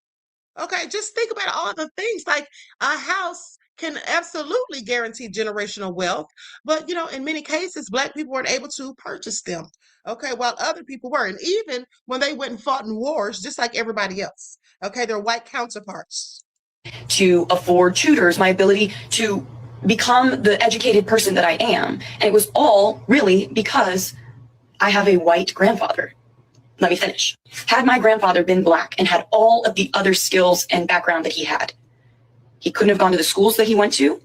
Okay, just think about all the things. Like a house can absolutely guarantee generational wealth, but, in many cases, Black people weren't able to purchase them. Okay, while other people were. And even when they went and fought in wars, just like everybody else. Okay, they're white counterparts. To afford tutors, my ability to become the educated person that I am. And it was all really because I have a white grandfather. Let me finish. Had my grandfather been Black and had all of the other skills and background that he had, he couldn't have gone to the schools that he went to.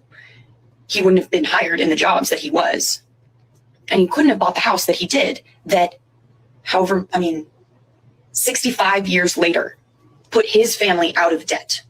He wouldn't have been hired in the jobs that he was. And he couldn't have bought the house that he did that, 65 years later, put his family out of debt.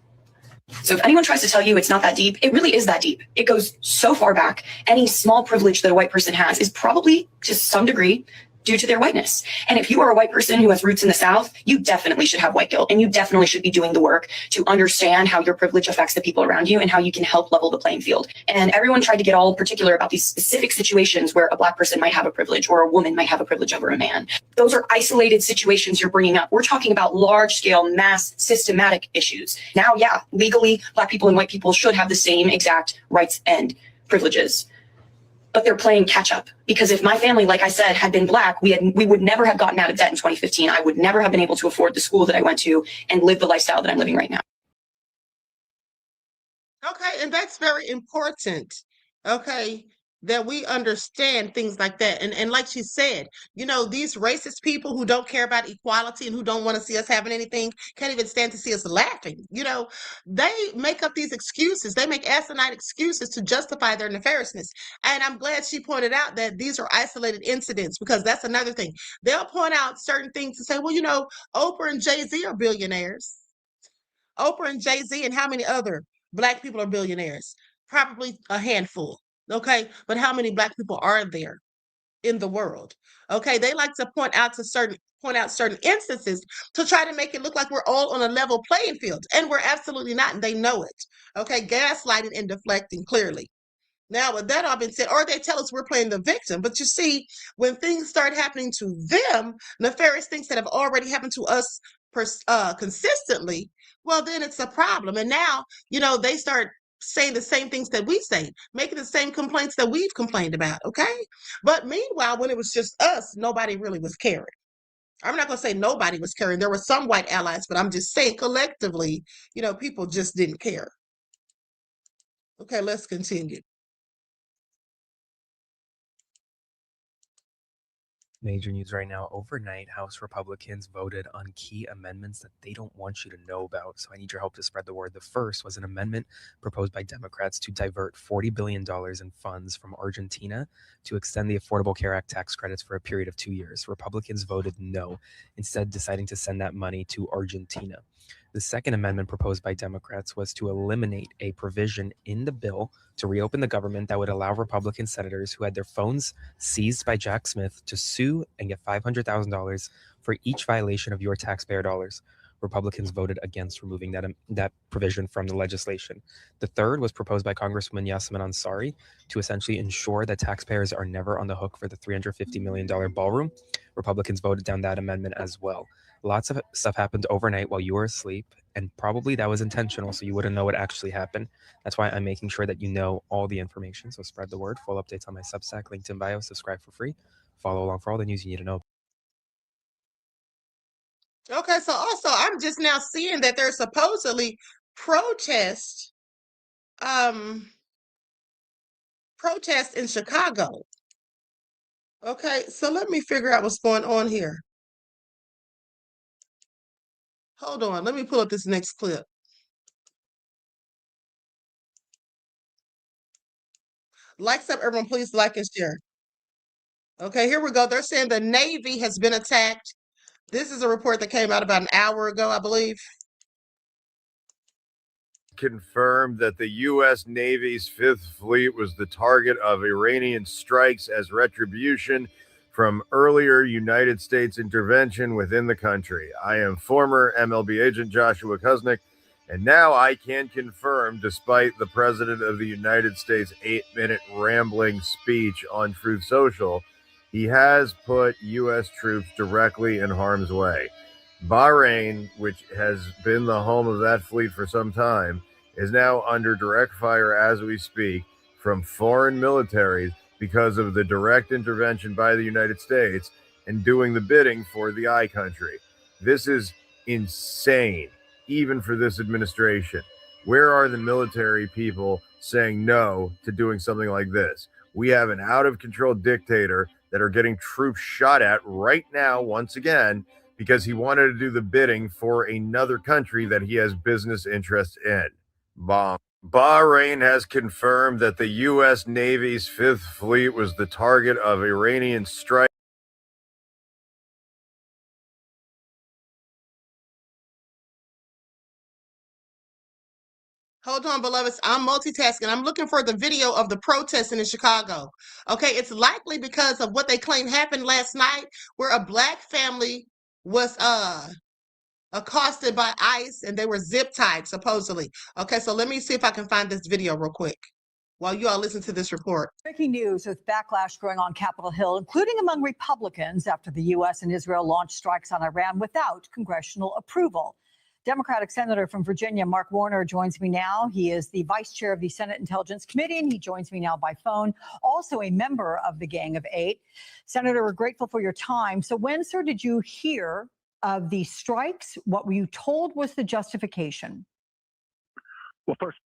So if anyone tries to tell you it's not that deep, it really is that deep. It goes so far back. Any small privilege that a white person has is probably, to some degree, due to their whiteness. And if you are a white person who has roots in the South, you definitely should have white guilt, and you definitely should be doing the work to understand how your privilege affects the people around you and how you can help level the playing field. And everyone tried to get all particular about these specific situations where a Black person might have a privilege or a woman might have a privilege over a man. Those are isolated situations you're bringing up. We're talking about large scale, mass, systematic issues. Now, yeah, legally, Black people and white people should have the same exact rights and privileges. But they're playing catch up, because if my family, like I said, had been Black, we would never have gotten out of debt in 2015. I would never have been able to afford the school that I went to and live the lifestyle that I'm living right now. Okay, and that's very important. Okay, that we understand things like that. And like she said, you know, these racist people who don't care about equality and who don't want to see us having anything, can't even stand to see us laughing. You know, they make up these excuses. They make asinine excuses to justify their nefariousness. And I'm glad she pointed out that these are isolated incidents, because that's another thing. They'll point out certain things and say, well, you know, Oprah and Jay-Z are billionaires. Oprah and Jay-Z and how many other Black people are billionaires? Probably a handful. Okay. But how many Black people are there in the world? Okay. They like to point out certain instances to try to make it look like we're all on a level playing field. And we're absolutely not, and they know it. Okay. Gaslighting and deflecting clearly. Now, with that all been said, or they tell us we're playing the victim. But you see, when things start happening to them, nefarious things that have already happened to us consistently, well, then it's a problem. And now, you know, they start saying the same things that we say, making the same complaints that we've complained about. Okay. But meanwhile, when it was just us, nobody really was caring. I'm not going to say nobody was caring. There were some white allies, but I'm just saying collectively, you know, people just didn't care. Okay, let's continue. Major news right now. Overnight, House Republicans voted on key amendments that they don't want you to know about. So I need your help to spread the word. The first was an amendment proposed by Democrats to divert $40 billion in funds from Argentina to extend the Affordable Care Act tax credits for a period of 2 years. Republicans voted no, instead deciding to send that money to Argentina. The second amendment proposed by Democrats was to eliminate a provision in the bill to reopen the government that would allow Republican senators who had their phones seized by Jack Smith to sue and get $500,000 for each violation of your taxpayer dollars. Republicans voted against removing that provision from the legislation. The third was proposed by Congresswoman Yasmin Ansari to essentially ensure that taxpayers are never on the hook for the $350 million ballroom. Republicans voted down that amendment as well. Lots of stuff happened overnight while you were asleep, and probably that was intentional, so you wouldn't know what actually happened. That's why I'm making sure that you know all the information. So spread the word. Full updates on my Substack, linked in bio. Subscribe for free. Follow along for all the news you need to know. Okay, so also I'm just now seeing that there's supposedly protest in Chicago. Okay, so let me figure out what's going on here. Hold on, let me pull up this next clip. Likes up, everyone, please like and share. Okay, here we go. They're saying the Navy has been attacked. This is a report that came out about an hour ago, I believe. Confirmed that the U.S. Navy's Fifth Fleet was the target of Iranian strikes as retribution from earlier United States intervention within the country. I am former MLB agent Joshua Kuznick, and now I can confirm, despite the President of the United States' 8-minute rambling speech on Truth Social, he has put U.S. troops directly in harm's way. Bahrain, which has been the home of that fleet for some time, is now under direct fire as we speak from foreign militaries because of the direct intervention by the United States and doing the bidding for the I country. This is insane, even for this administration. Where are the military people saying no to doing something like this? We have an out-of-control dictator that are getting troops shot at right now, once again, because he wanted to do the bidding for another country that he has business interests in. Bahrain has confirmed that the U.S. Navy's Fifth Fleet was the target of Iranian strikes. Hold on, beloveds. I'm multitasking. I'm looking for the video of the protesting in Chicago. Okay, it's likely because of what they claim happened last night, where a black family was accosted by ICE and they were zip tied, supposedly. Okay, so let me see if I can find this video real quick while you all listen to this report. Breaking news with backlash growing on Capitol Hill, including among Republicans after the U.S. and Israel launched strikes on Iran without congressional approval. Democratic Senator from Virginia, Mark Warner, joins me now. He is the vice chair of the Senate Intelligence Committee, and he joins me now by phone, also a member of the Gang of Eight. Senator, we're grateful for your time. So when, sir, did you hear of the strikes? What were you told was the justification? Well, first,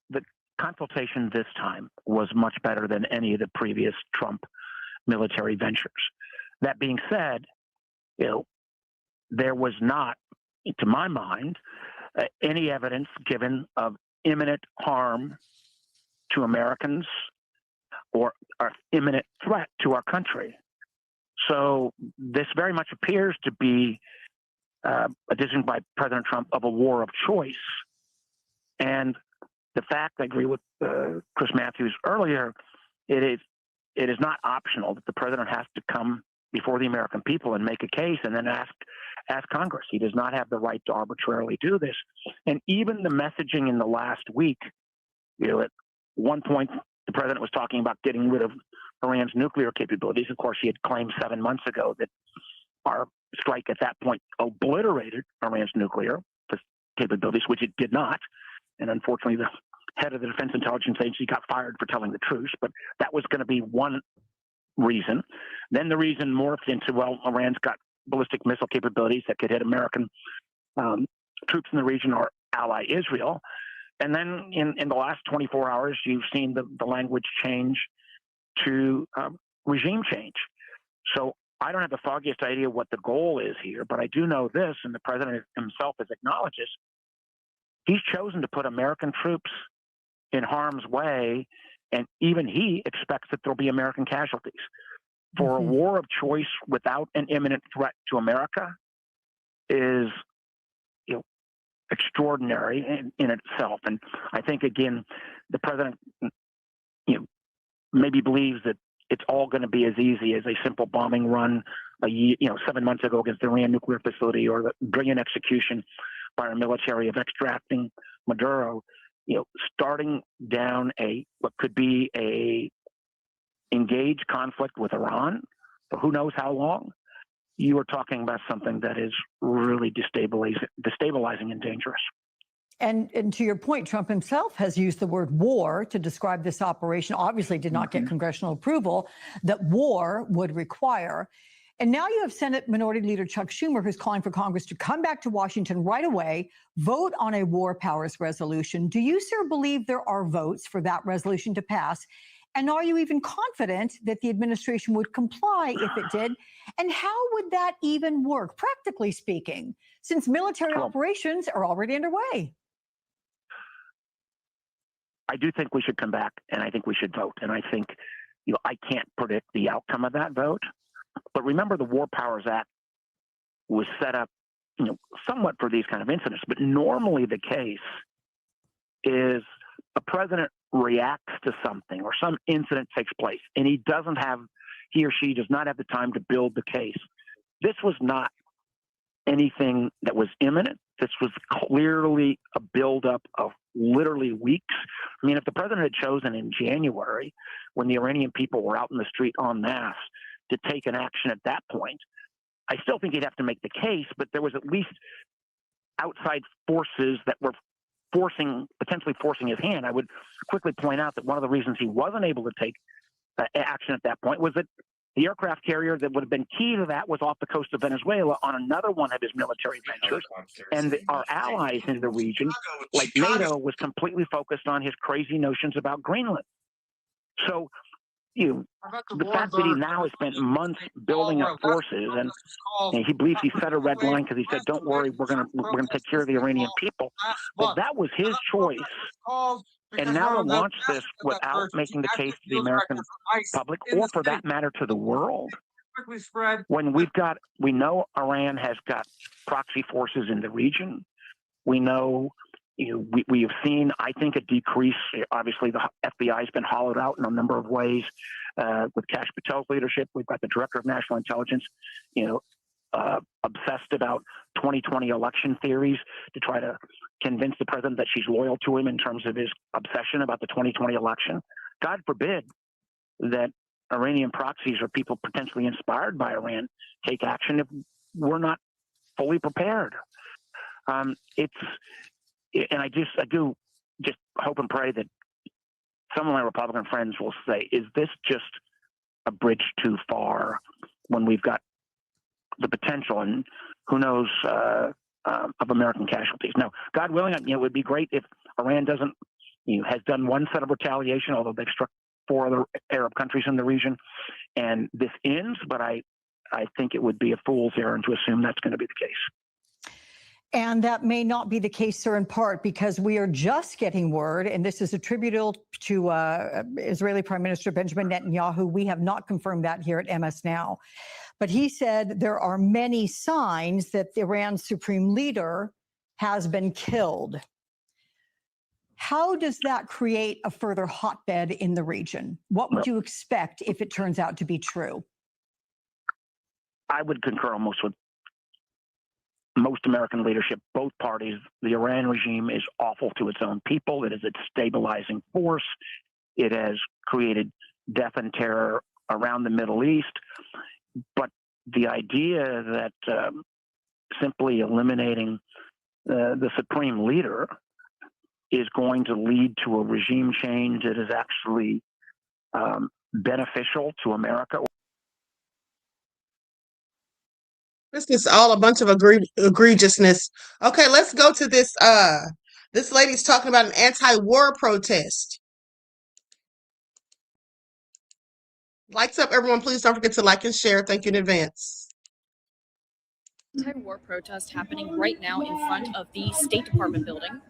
the consultation this time was much better than any of the previous Trump military ventures. That being said, there was not, to my mind, any evidence given of imminent harm to Americans or imminent threat to our country. So this very much appears to be a decision by President Trump of a war of choice. And the fact, I agree with Chris Matthews earlier, it is not optional that the president has to come before the American people and make a case and then ask Congress. He does not have the right to arbitrarily do this. And even the messaging in the last week, at one point, the president was talking about getting rid of Iran's nuclear capabilities. Of course, he had claimed 7 months ago that our strike at that point obliterated Iran's nuclear capabilities, which it did not. And unfortunately, the head of the Defense Intelligence Agency got fired for telling the truth. But that was going to be one reason. Then the reason morphed into, well, Iran's got ballistic missile capabilities that could hit American troops in the region or ally Israel. And then in the last 24 hours, you've seen the language change to regime change. So I don't have the foggiest idea what the goal is here, but I do know this, and the president himself has acknowledged this. He's chosen to put American troops in harm's way, and even he expects that there'll be American casualties. For a war of choice without an imminent threat to America is, extraordinary in itself. And I think, again, the president, maybe believes that it's all going to be as easy as a simple bombing run 7 months ago against the Iran nuclear facility, or the brilliant execution by our military of extracting Maduro, starting down what could be a engaged conflict with Iran for who knows how long. You are talking about something that is really destabilizing and dangerous. And to your point, Trump himself has used the word war to describe this operation, obviously did not get congressional approval, that war would require. And now you have Senate Minority Leader Chuck Schumer, who's calling for Congress to come back to Washington right away, vote on a war powers resolution. Do you, sir, believe there are votes for that resolution to pass? And are you even confident that the administration would comply if it did? And how would that even work, practically speaking, since military operations are already underway? I do think we should come back, and I think we should vote. And I think, I can't predict the outcome of that vote. But remember, the War Powers Act was set up, somewhat for these kind of incidents. But normally the case is a president reacts to something or some incident takes place, and he or she does not have the time to build the case. This was not anything that was imminent. This was clearly a buildup of literally weeks. I mean, if the president had chosen in January, when the Iranian people were out in the street en masse, to take an action at that point, I still think he'd have to make the case, but there was at least outside forces that were potentially forcing his hand. I would quickly point out that one of the reasons he wasn't able to take action at that point was that the aircraft carrier that would have been key to that was off the coast of Venezuela on another one of his military ventures. And our allies in the region, like NATO, was completely focused on his crazy notions about Greenland. So the fact that he now has spent months building up forces, and he believes he set a red line because he said, "Don't worry, we're going to take care of the Iranian people." Well, that was his choice. And now to launch this without making the case to the American public, or for that matter to the world, when we know Iran has got proxy forces in the region, we know We have seen, I think, a decrease. Obviously, the FBI has been hollowed out in a number of ways. With Kash Patel's leadership, we've got the Director of National Intelligence, obsessed about 2020 election theories to try to convince the president that she's loyal to him in terms of his obsession about the 2020 election. God forbid that Iranian proxies or people potentially inspired by Iran take action if we're not fully prepared. And I do just hope and pray that some of my Republican friends will say, is this just a bridge too far when we've got the potential and who knows of American casualties? No, God willing, it would be great if Iran has done one set of retaliation, although they've struck 4 other Arab countries in the region, and this ends, but I think it would be a fool's errand to assume that's going to be the case. And that may not be the case, sir, in part because we are just getting word, and this is attributable to Israeli Prime Minister Benjamin Netanyahu. We have not confirmed that here at MS Now. But he said there are many signs that Iran's supreme leader has been killed. How does that create a further hotbed in the region? What would you expect if it turns out to be true? I would concur almost with most American leadership, both parties. The Iran regime is awful to its own people. It is a stabilizing force. It has created death and terror around the Middle East. But the idea that simply eliminating the supreme leader is going to lead to a regime change that is actually beneficial to America. This is all a bunch of egregiousness. Okay, let's go to this. This lady's talking about an anti-war protest. Lights up, everyone. Please don't forget to like and share. Thank you in advance. Anti-war protest happening right now in front of the State Department building.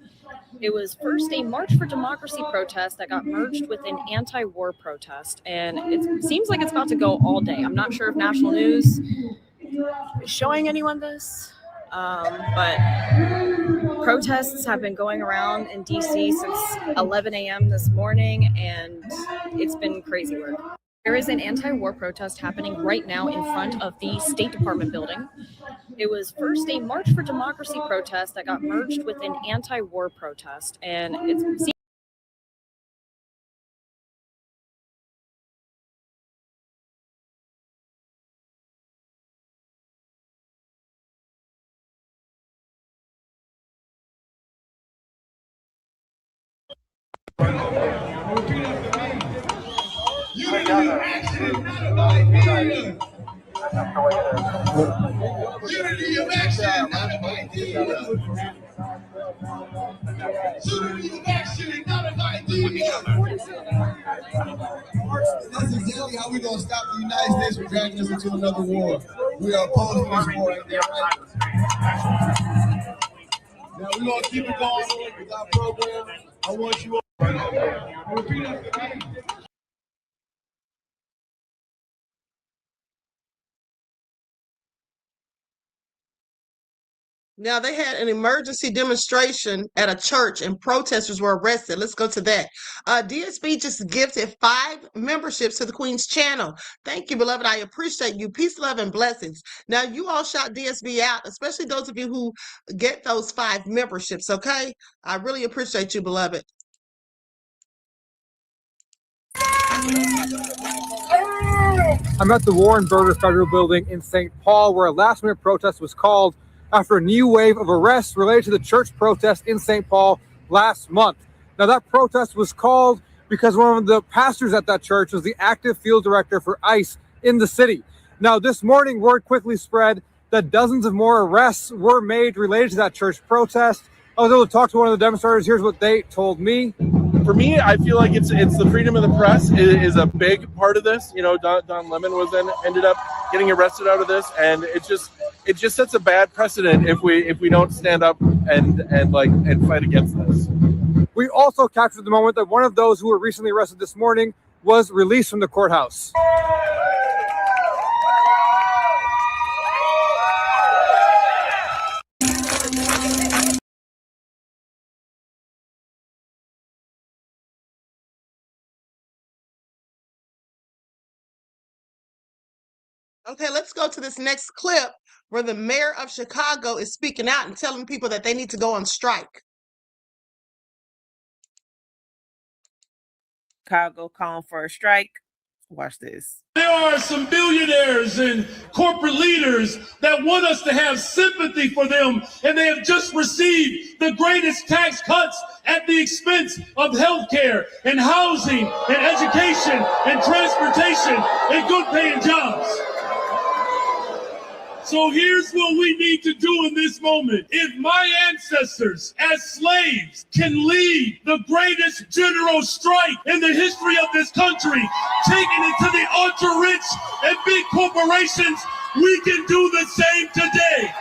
It was first a March for Democracy protest that got merged with an anti-war protest, and it seems like it's about to go all day. I'm not sure if national news is showing anyone this, but protests have been going around in DC since 11 a.m. this morning, and it's been crazy work. There is an anti-war protest happening right now in front of the State Department building. It was first a March for Democracy protest that got merged with an anti-war protest, and it's Unity of action, not of ideas. Unity of action, not of ideas. That's exactly how we're going to stop the United States from dragging us into another war. We are opposed to this war right there, right? Now we're going to keep it going with our program. I want you all to repeat after me. Now, they had an emergency demonstration at a church and protesters were arrested. Let's go to that. DSB just gifted 5 memberships to the Queen's channel. Thank you, beloved. I appreciate you. Peace, love, and blessings. Now, you all shout DSB out, especially those of you who get those 5 memberships, okay? I really appreciate you, beloved. I'm at the Warren Burger Federal Building in St. Paul, where a last-minute protest was called after a new wave of arrests related to the church protest in St. Paul last month. Now, that protest was called because one of the pastors at that church was the active field director for ICE in the city. Now, this morning, word quickly spread that dozens of more arrests were made related to that church protest. I was able to talk to one of the demonstrators. Here's what they told me. For me, I feel like it's the freedom of the press is a big part of this. You know, Don Lemon ended up getting arrested out of this, and it just sets a bad precedent if we don't stand up and fight against this. We also captured the moment that one of those who were recently arrested this morning was released from the courthouse. Okay, let's go to this next clip where the mayor of Chicago is speaking out and telling people that they need to go on strike. Chicago calling for a strike. Watch this. There are some billionaires and corporate leaders that want us to have sympathy for them, and they have just received the greatest tax cuts at the expense of healthcare and housing and education and transportation and good paying jobs. So here's what we need to do in this moment. If my ancestors as slaves can lead the greatest general strike in the history of this country, taking it to the ultra rich and big corporations, we can do the same today.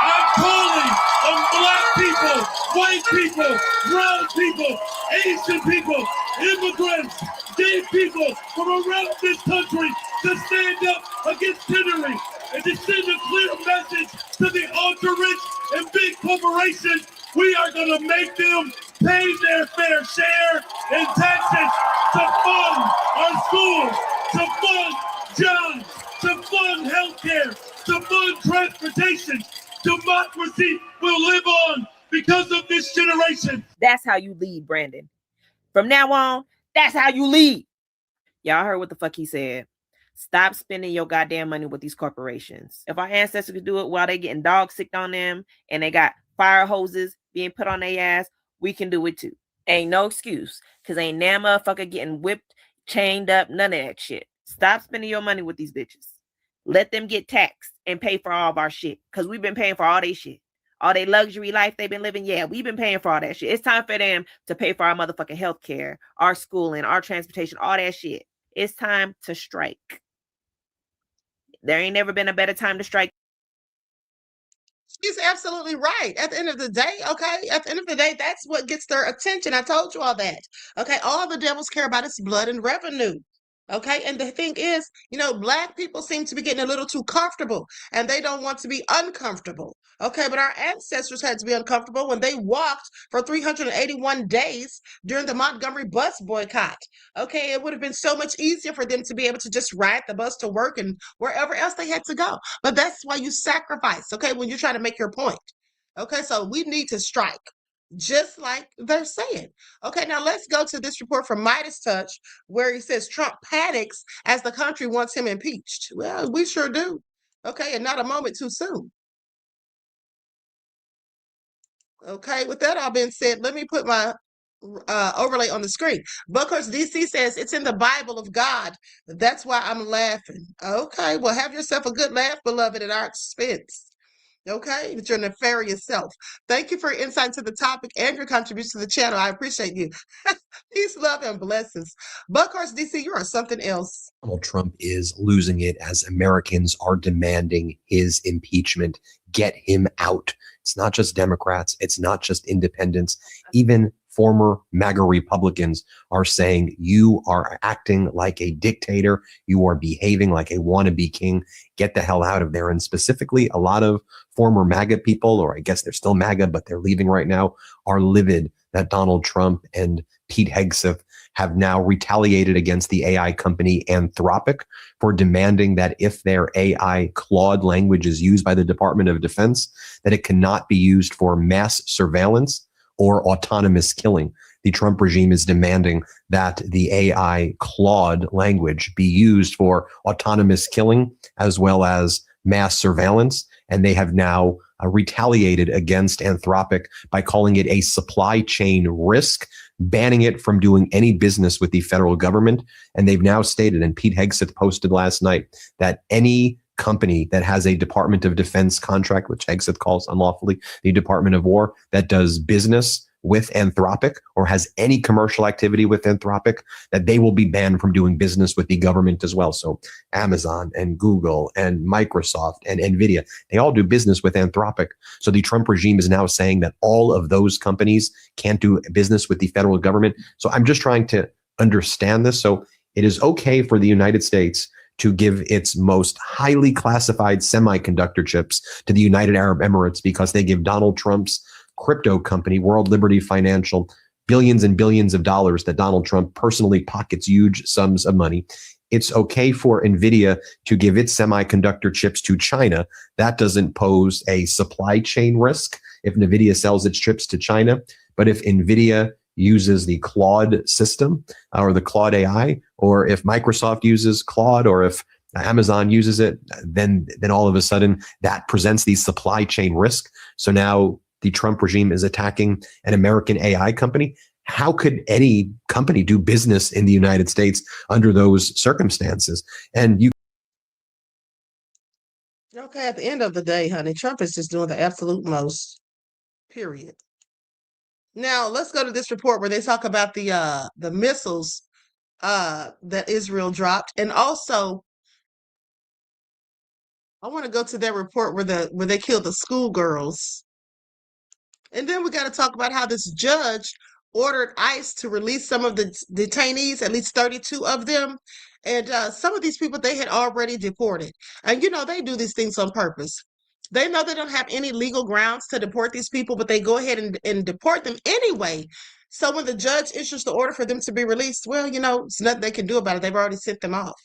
I'm calling on black people, white people, brown people, Asian people, immigrants, gay people from around this country to stand up against tyranny and to send a clear message to the ultra-rich and big corporations. We are going to make them pay their fair share in taxes to fund our schools, to fund jobs, to fund healthcare, to fund transportation. Democracy will live on because of this generation. That's how you lead, Brandon. From now on, that's how you lead. Y'all heard what the fuck he said. Stop spending your goddamn money with these corporations. If our ancestors could do it while they getting dog sick on them and they got fire hoses being put on their ass, we can do it too. Ain't no excuse, because ain't that motherfucker getting whipped, chained up, none of that shit. Stop spending your money with these bitches. Let them get taxed and pay for all of our shit, because we've been paying for all they shit. All their luxury life they've been living, yeah, we've been paying for all that shit. It's time for them to pay for our motherfucking healthcare, our schooling, our transportation, all that shit. It's time to strike. There ain't never been a better time to strike. She's absolutely right. At the end of the day, okay, at the end of the day, that's what gets their attention. I told you all that. Okay, all the devils care about is blood and revenue. Okay, and the thing is, black people seem to be getting a little too comfortable and they don't want to be uncomfortable. Okay, but our ancestors had to be uncomfortable when they walked for 381 days during the Montgomery bus boycott. Okay, it would have been so much easier for them to be able to just ride the bus to work and wherever else they had to go. But that's why you sacrifice, okay, when you're trying to make your point. Okay, so we need to strike, just like they're saying. Okay, now let's go to this report from Midas Touch, where he says Trump panics as the country wants him impeached. Well, we sure do. Okay, and not a moment too soon. Okay, with that all being said, let me put my overlay on the screen. Buckhurst DC says it's in the Bible of God. That's why I'm laughing. Okay, well, have yourself a good laugh, beloved, at our expense. Okay, with your nefarious self. Thank you for your insight to the topic and your contribution to the channel. I appreciate you. Peace, love, and blessings. Buckhurst DC, you are something else. Donald Trump is losing it as Americans are demanding his impeachment. Get him out. It's not just Democrats. It's not just independents. Even former MAGA Republicans are saying you are acting like a dictator. You are behaving like a wannabe king. Get the hell out of there. And specifically, a lot of former MAGA people, or I guess they're still MAGA, but they're leaving right now, are livid that Donald Trump and Pete Hegseth have now retaliated against the AI company Anthropic for demanding that if their AI Claude language is used by the Department of Defense, that it cannot be used for mass surveillance or autonomous killing. The Trump regime is demanding that the AI Claude language be used for autonomous killing as well as mass surveillance. And they have now retaliated against Anthropic by calling it a supply chain risk, banning it from doing any business with the federal government. And they've now stated, and Pete Hegseth posted last night, that any company that has a Department of Defense contract, which Hegseth calls unlawfully the Department of War, that does business with Anthropic or has any commercial activity with Anthropic, that they will be banned from doing business with the government as well. So Amazon and Google and Microsoft and Nvidia, they all do business with Anthropic. So the Trump regime is now saying that all of those companies can't do business with the federal government. So I'm just trying to understand this. So it is okay for the United States to give its most highly classified semiconductor chips to the United Arab Emirates because they give Donald Trump's crypto company, World Liberty Financial, billions and billions of dollars that Donald Trump personally pockets huge sums of money. it's okay for NVIDIA to give its semiconductor chips to China. That doesn't pose a supply chain risk if NVIDIA sells its chips to China. But if NVIDIA uses the Claude system or the Claude AI, or if Microsoft uses Claude, or if Amazon uses it, then all of a sudden that presents the supply chain risk. So now the Trump regime is attacking an American AI company. How could any company do business in the United States under those circumstances? And you. Okay, at the end of the day, honey, Trump is just doing the absolute most, period. Now, let's go to this report where they talk about the missiles that Israel dropped. And also, I want to go to that report where they killed the schoolgirls. And then we got to talk about how this judge ordered ICE to release some of the detainees, at least 32 of them. And some of these people they had already deported. And, you know, they do these things on purpose. They know they don't have any legal grounds to deport these people, but they go ahead and deport them anyway. So when the judge issues the order for them to be released, well, you know, it's nothing they can do about it. They've already sent them off.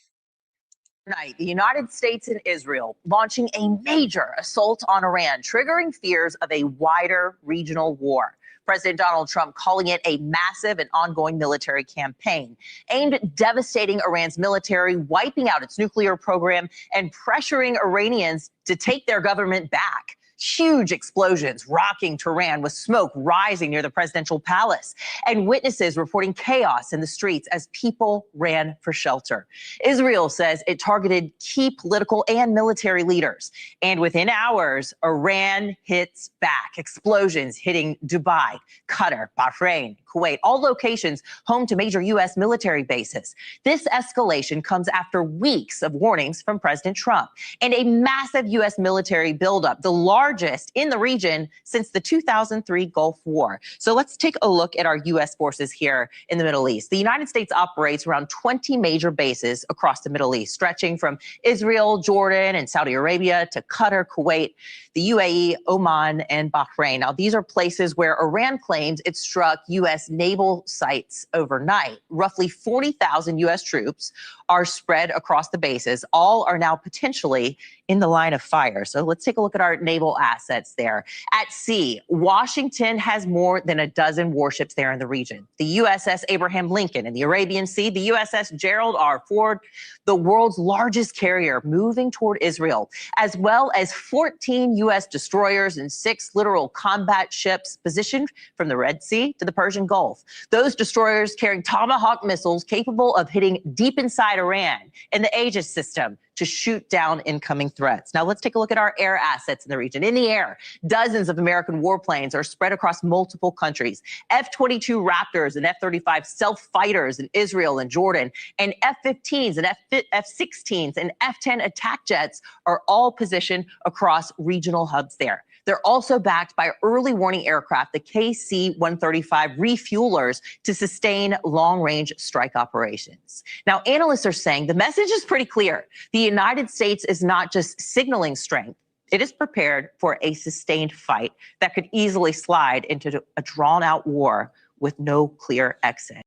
Tonight, the United States and Israel launching a major assault on Iran, triggering fears of a wider regional war. President Donald Trump calling it a massive and ongoing military campaign aimed at devastating Iran's military, wiping out its nuclear program, and pressuring Iranians to take their government back. Huge explosions rocking Tehran with smoke rising near the presidential palace, and witnesses reporting chaos in the streets as people ran for shelter. Israel says it targeted key political and military leaders. And within hours, Iran hits back. Explosions hitting Dubai, Qatar, Bahrain, Kuwait, all locations home to major U.S. military bases. This escalation comes after weeks of warnings from President Trump and a massive U.S. military buildup, the largest in the region since the 2003 Gulf War. So let's take a look at our U.S. forces here in the Middle East. The United States operates around 20 major bases across the Middle East, stretching from Israel, Jordan, and Saudi Arabia to Qatar, Kuwait, the UAE, Oman, and Bahrain. Now, these are places where Iran claims it struck U.S. naval sites overnight. Roughly 40,000 U.S. troops are spread across the bases. All are now potentially in the line of fire. So let's take a look at our naval assets there. At sea, Washington has more than a dozen warships there in the region. The USS Abraham Lincoln in the Arabian Sea, the USS Gerald R. Ford, the world's largest carrier moving toward Israel, as well as 14 U.S. destroyers and 6 literal combat ships positioned from the Red Sea to the Persian Gulf. Those destroyers carrying Tomahawk missiles capable of hitting deep inside Iran and the Aegis system to shoot down incoming threats. Now let's take a look at our air assets in the region. In the air, dozens of American warplanes are spread across multiple countries. F-22 Raptors and F-35 stealth fighters in Israel and Jordan, and F-15s and F-16s and F-10 attack jets are all positioned across regional hubs there. They're also backed by early warning aircraft, the KC-135 refuelers, to sustain long-range strike operations. Now, analysts are saying the message is pretty clear. The United States is not just signaling strength. It is prepared for a sustained fight that could easily slide into a drawn-out war with no clear exit.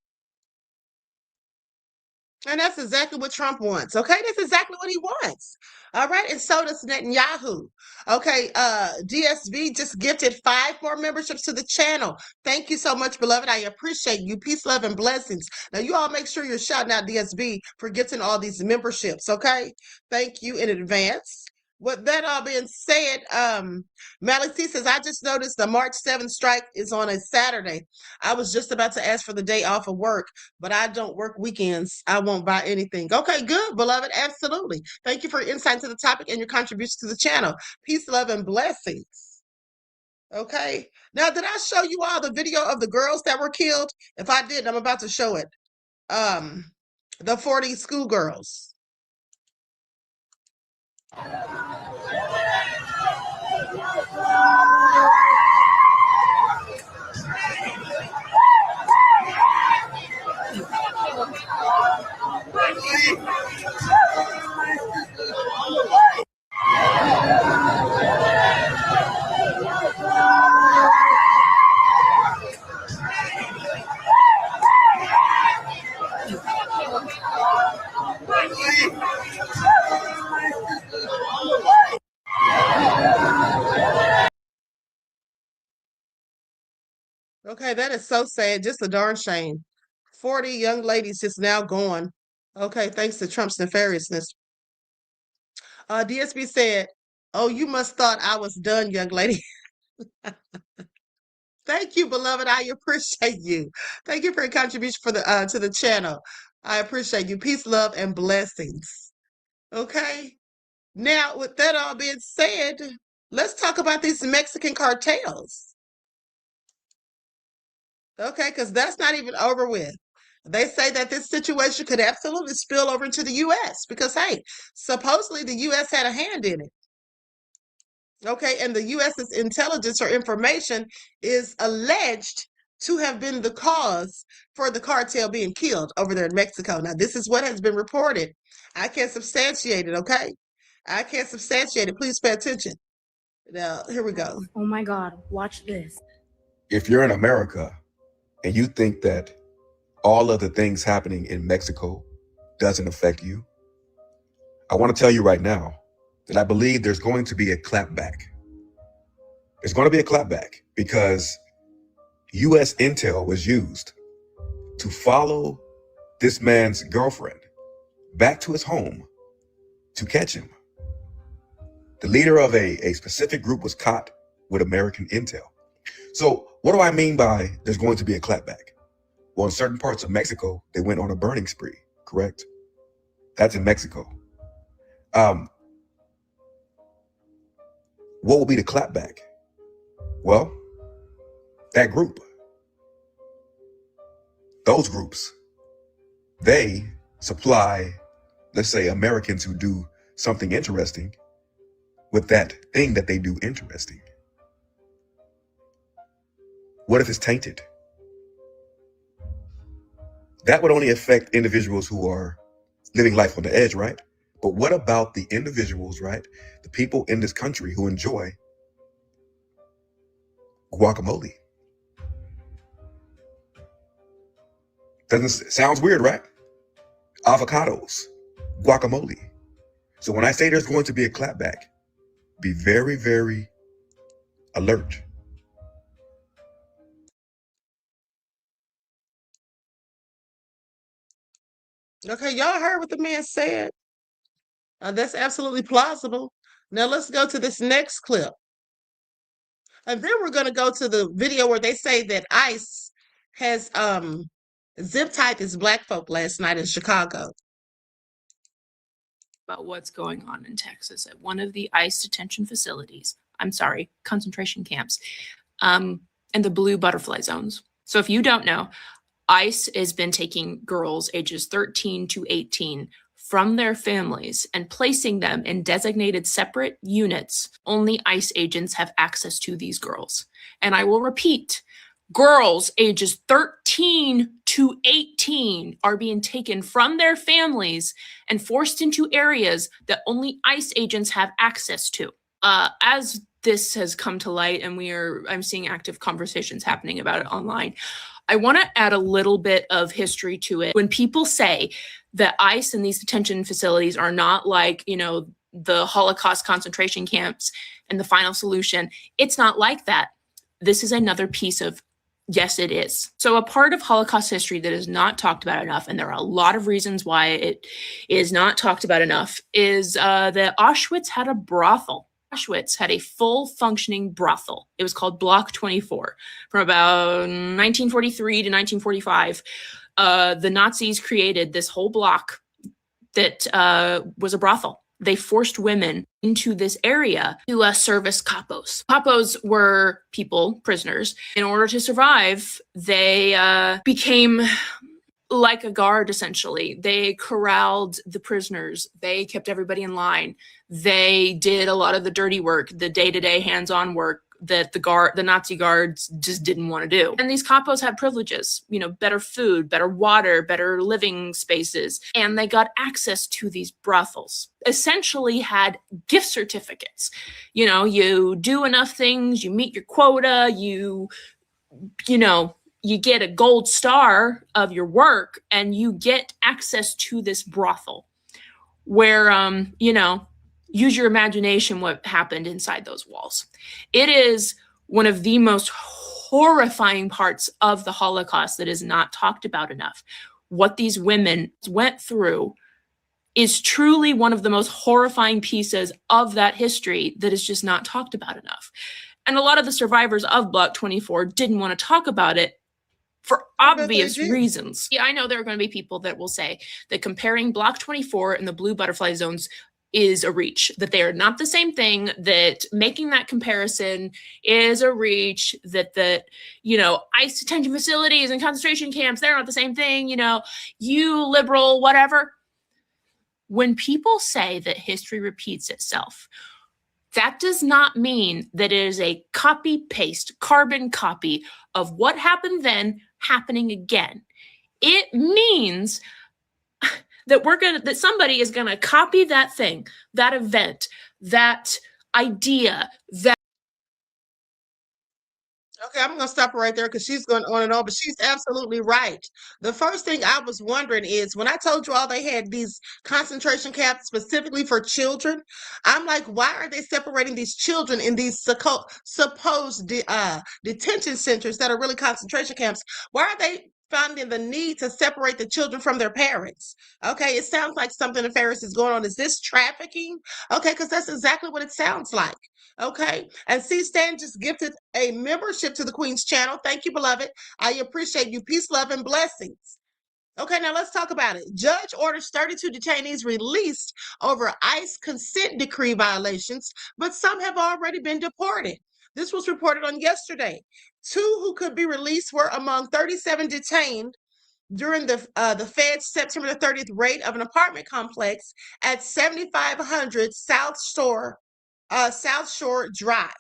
And that's exactly what Trump wants. Okay, that's exactly what he wants. All right, and so does Netanyahu. Okay, DSB just gifted 5 more memberships to the channel. Thank you so much, beloved. I appreciate you. Peace, love, and blessings. Now, you all make sure you're shouting out DSB for gifting all these memberships. Okay, thank you in advance. With that all being said, Malik T says, I just noticed the March 7th strike is on a Saturday. I was just about to ask for the day off of work, but I don't work weekends. I won't buy anything. Okay, good, beloved. Absolutely. Thank you for your insight to the topic and your contribution to the channel. Peace, love, and blessings. Okay. Now, did I show you all the video of the girls that were killed? If I did, I'm about to show it. The 40 schoolgirls. Okay, that is so sad. Just a darn shame. 40 young ladies just now gone. Okay, thanks to Trump's nefariousness. DSB said, "Oh, you must thought I was done, young lady." Thank you, beloved. I appreciate you. Thank you for your contribution for the to the channel. I appreciate you. Peace, love, and blessings. Okay. Now, with that all being said, let's talk about these Mexican cartels. Okay, because that's not even over with. They say that this situation could absolutely spill over into the U.S. because, hey, supposedly the U.S. had a hand in it. Okay, and the U.S.'s intelligence or information is alleged to have been the cause for the cartel being killed over there in Mexico. Now, this is what has been reported. I can't substantiate it, okay? I can't substantiate it. Please pay attention. Now, here we go. Oh my God, watch this. If you're in America and you think that all of the things happening in Mexico doesn't affect you, I want to tell you right now that I believe there's going to be a clapback. There's going to be a clapback because U.S. intel was used to follow this man's girlfriend back to his home to catch him. The leader of a specific group was caught with American intel. So what do I mean by there's going to be a clapback? Well, in certain parts of Mexico, they went on a burning spree, correct? That's in Mexico. What will be the clapback? Well, that group, those groups, they supply, let's say, Americans who do something interesting with that thing that they do interesting. What if it's tainted? That would only affect individuals who are living life on the edge, right? But what about the individuals, right? The people in this country who enjoy guacamole? Sounds weird, right? Avocados, guacamole. So when I say there's going to be a clapback, be very, very alert. Okay, y'all heard what the man said. That's absolutely plausible. Now let's go to this next clip. And then we're going to go to the video where they say that ICE has zip-tied these black folk last night in Chicago. About what's going on in Texas at one of the ICE detention facilities. Concentration camps, and the blue butterfly zones. So if you don't know, ICE has been taking girls ages 13 to 18 from their families and placing them in designated separate units. Only ICE agents have access to these girls. And I will repeat, girls ages 13 to 18 are being taken from their families and forced into areas that only ICE agents have access to. As this has come to light and I'm seeing active conversations happening about it online, I want to add a little bit of history to it. When people say that ICE and these detention facilities are not like, the Holocaust concentration camps and the final solution, it's not like that. This is another piece of, yes, it is. So a part of Holocaust history that is not talked about enough, and there are a lot of reasons why it is not talked about enough, is that Auschwitz had a brothel. Auschwitz had a full functioning brothel. It was called Block 24. From about 1943 to 1945, the Nazis created this whole block that was a brothel. They forced women into this area to service capos. Capos were people, prisoners. In order to survive, they became like a guard, essentially. They corralled the prisoners. They kept everybody in line. They did a lot of the dirty work, the day-to-day hands-on work that the Nazi guards just didn't want to do. And these capos had privileges, better food, better water, better living spaces. And they got access to these brothels, essentially had gift certificates. You do enough things, you meet your quota, you get a gold star of your work and you get access to this brothel where, use your imagination what happened inside those walls. It is one of the most horrifying parts of the Holocaust that is not talked about enough. What these women went through is truly one of the most horrifying pieces of that history that is just not talked about enough. And a lot of the survivors of Block 24 didn't want to talk about it for obvious reasons. Yeah, I know there are going to be people that will say that comparing Block 24 and the blue butterfly zones is a reach, that they are not the same thing, that making that comparison is a reach, that ICE detention facilities and concentration camps, they're not the same thing, you liberal, whatever. When people say that history repeats itself, that does not mean that it is a copy-paste, carbon copy of what happened then happening again. It means that somebody is gonna copy that thing, that event, that idea, that. Okay, I'm going to stop her right there because she's going on and on, but she's absolutely right. The first thing I was wondering is when I told you all they had these concentration camps specifically for children, I'm like, why are they separating these children in these supposed detention centers that are really concentration camps? Why are they finding the need to separate the children from their parents? Okay, it sounds like something nefarious is going on. Is this trafficking? Okay, because that's exactly what it sounds like. Okay, and C-Stan just gifted a membership to the Queen's channel. Thank you, beloved. I appreciate you. Peace, love, and blessings. Okay, now let's talk about it. Judge orders 32 detainees released over ICE consent decree violations, but some have already been deported. This was reported on yesterday. 2 who could be released were among 37 detained during the Fed's September the 30th raid of an apartment complex at 7500 South Shore Drive.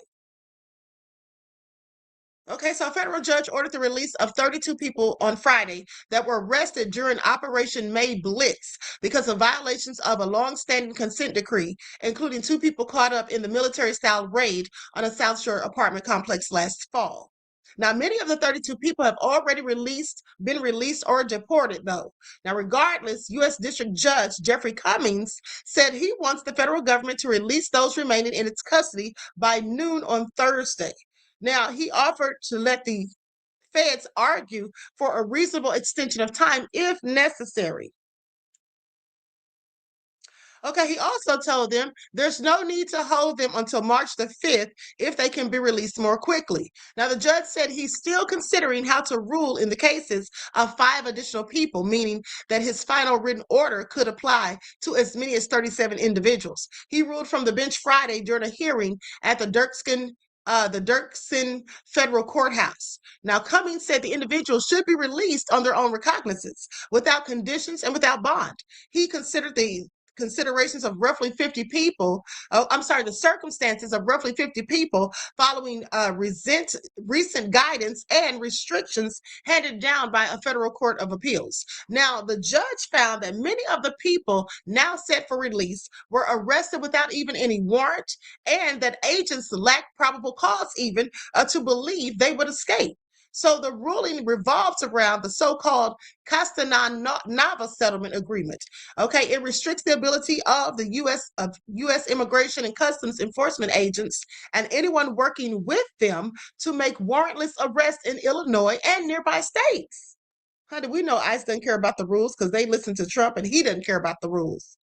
Okay, so a federal judge ordered the release of 32 people on Friday that were arrested during Operation May Blitz because of violations of a long-standing consent decree, including 2 people caught up in the military-style raid on a South Shore apartment complex last fall. Now, many of the 32 people have already been released or deported, though. Now, regardless, U.S. District Judge Jeffrey Cummings said he wants the federal government to release those remaining in its custody by noon on Thursday. Now, he offered to let the feds argue for a reasonable extension of time if necessary. Okay, he also told them there's no need to hold them until March the 5th if they can be released more quickly. Now, the judge said he's still considering how to rule in the cases of 5 additional people, meaning that his final written order could apply to as many as 37 individuals. He ruled from the bench Friday during a hearing at the Dirksen Federal Courthouse. Now, Cummings said the individuals should be released on their own recognizance, without conditions and without bond. He considered the considerations of roughly 50 people, the circumstances of roughly 50 people following recent guidance and restrictions handed down by a federal court of appeals. Now, the judge found that many of the people now set for release were arrested without even any warrant, and that agents lacked probable cause even to believe they would escape. So the ruling revolves around the so-called Castananova settlement agreement. Okay, it restricts the ability of the U.S. Immigration and Customs Enforcement agents and anyone working with them to make warrantless arrests in Illinois and nearby states. How do we know ICE doesn't care about the rules? Because they listen to Trump and he doesn't care about the rules.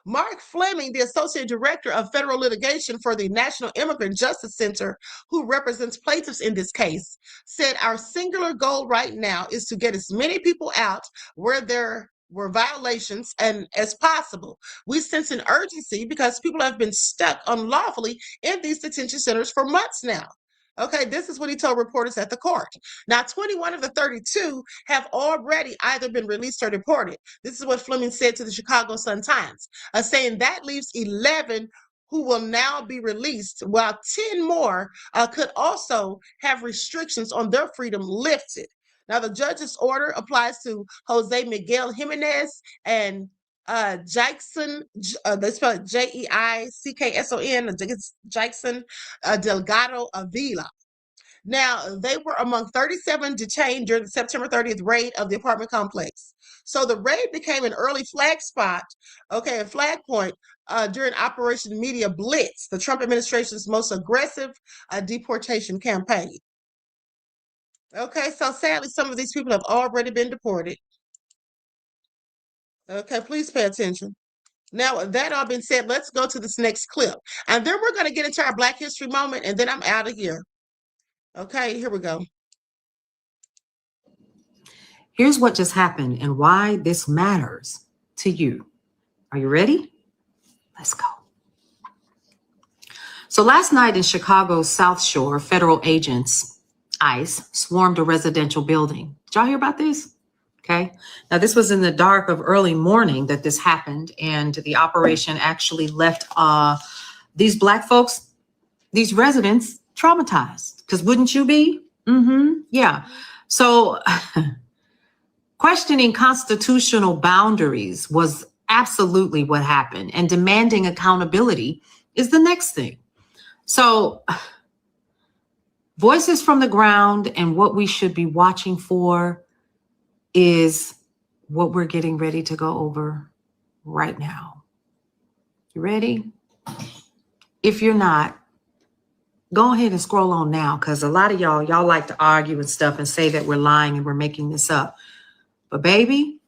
Mark Fleming, the Associate Director of Federal Litigation for the National Immigrant Justice Center, who represents plaintiffs in this case, said our singular goal right now is to get as many people out where there were violations and as possible. We sense an urgency because people have been stuck unlawfully in these detention centers for months now. Okay, this is what he told reporters at the court. Now, 21 of the 32 have already either been released or deported. This is what Fleming said to the Chicago Sun-Times, saying that leaves 11 who will now be released, while 10 more could also have restrictions on their freedom lifted. Now, the judge's order applies to Jose Miguel Jimenez and Jackson, they spell it Jeikson, Jackson Delgado Avila. Now, they were among 37 detained during the September 30th raid of the apartment complex. So the raid became an early flag spot, a flag point during Operation Media Blitz, the Trump administration's most aggressive deportation campaign. Okay, so sadly, some of these people have already been deported. Okay, please pay attention. Now, that all being said, let's go to this next clip. And then we're going to get into our Black History moment, and then I'm out of here. Okay, here we go. Here's what just happened and why this matters to you. Are you ready? Let's go. So last night in Chicago's South Shore, federal agents, ICE, swarmed a residential building. Did y'all hear about this? Okay. Now, this was in the dark of early morning that this happened, and the operation actually left these Black folks, these residents, traumatized. Because wouldn't you be? Yeah. So questioning constitutional boundaries was absolutely what happened, and demanding accountability is the next thing. So voices from the ground, and what we should be watching for is what we're getting ready to go over right now. You ready? If you're not, go ahead and scroll on now, because a lot of y'all like to argue and stuff and say that we're lying and we're making this up. But baby,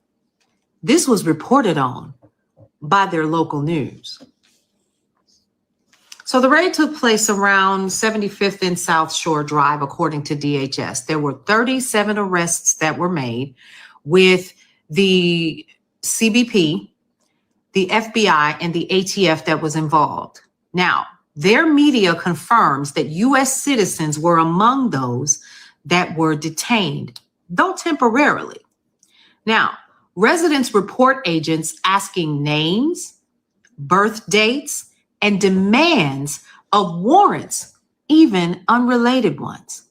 this was reported on by their local news. So the raid took place around 75th and South Shore Drive, according to DHS. There were 37 arrests that were made, with the CBP, the FBI, and the ATF that was involved. Now, their media confirms that U.S. citizens were among those that were detained, though temporarily. Now, residents report agents asking names, birth dates, and demands of warrants, even unrelated ones.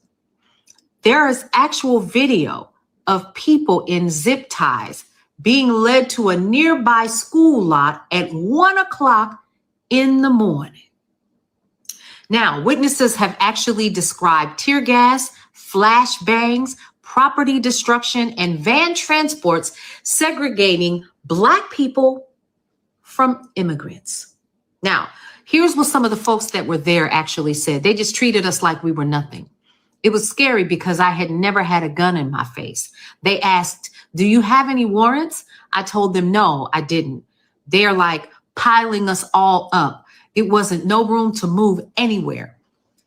There is actual video of people in zip ties being led to a nearby school lot at 1 o'clock in the morning. Now, witnesses have actually described tear gas, flashbangs, property destruction, and van transports segregating Black people from immigrants. Now, here's what some of the folks that were there actually said. They just treated us like we were nothing. It was scary because I had never had a gun in my face. They asked, "Do you have any warrants?" I told them, no, I didn't. They're like piling us all up. It wasn't no room to move anywhere.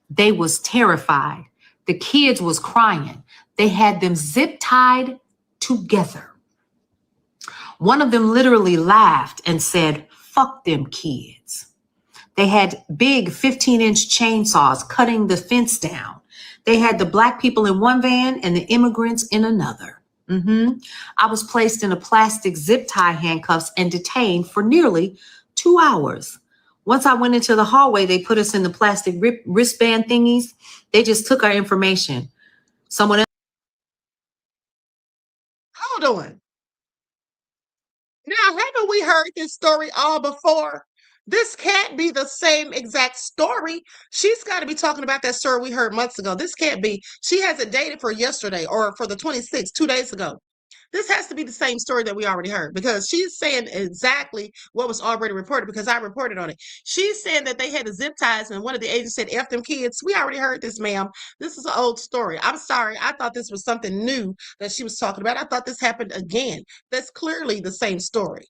They was terrified. The kids was crying. They had them zip tied together. One of them literally laughed and said, "Fuck them kids." They had big 15-inch chainsaws cutting the fence down. They had the Black people in one van and the immigrants in another. I was placed in a plastic zip tie handcuffs and detained for nearly 2 hours. Once I went into the hallway, they put us in the plastic wristband thingies. They just took our information. Someone else. Hold on. Now, haven't we heard this story all before? This can't be the same exact story. She's got to be talking about that story we heard months ago. This can't be. She has it dated for yesterday or for the 26th, 2 days ago. This has to be the same story that we already heard, because she's saying exactly what was already reported, because I reported on it. She's saying that they had the zip ties and one of the agents said, "F them kids." We already heard this, ma'am. This is an old story. I'm sorry. I thought this was something new that she was talking about. I thought this happened again. That's clearly the same story.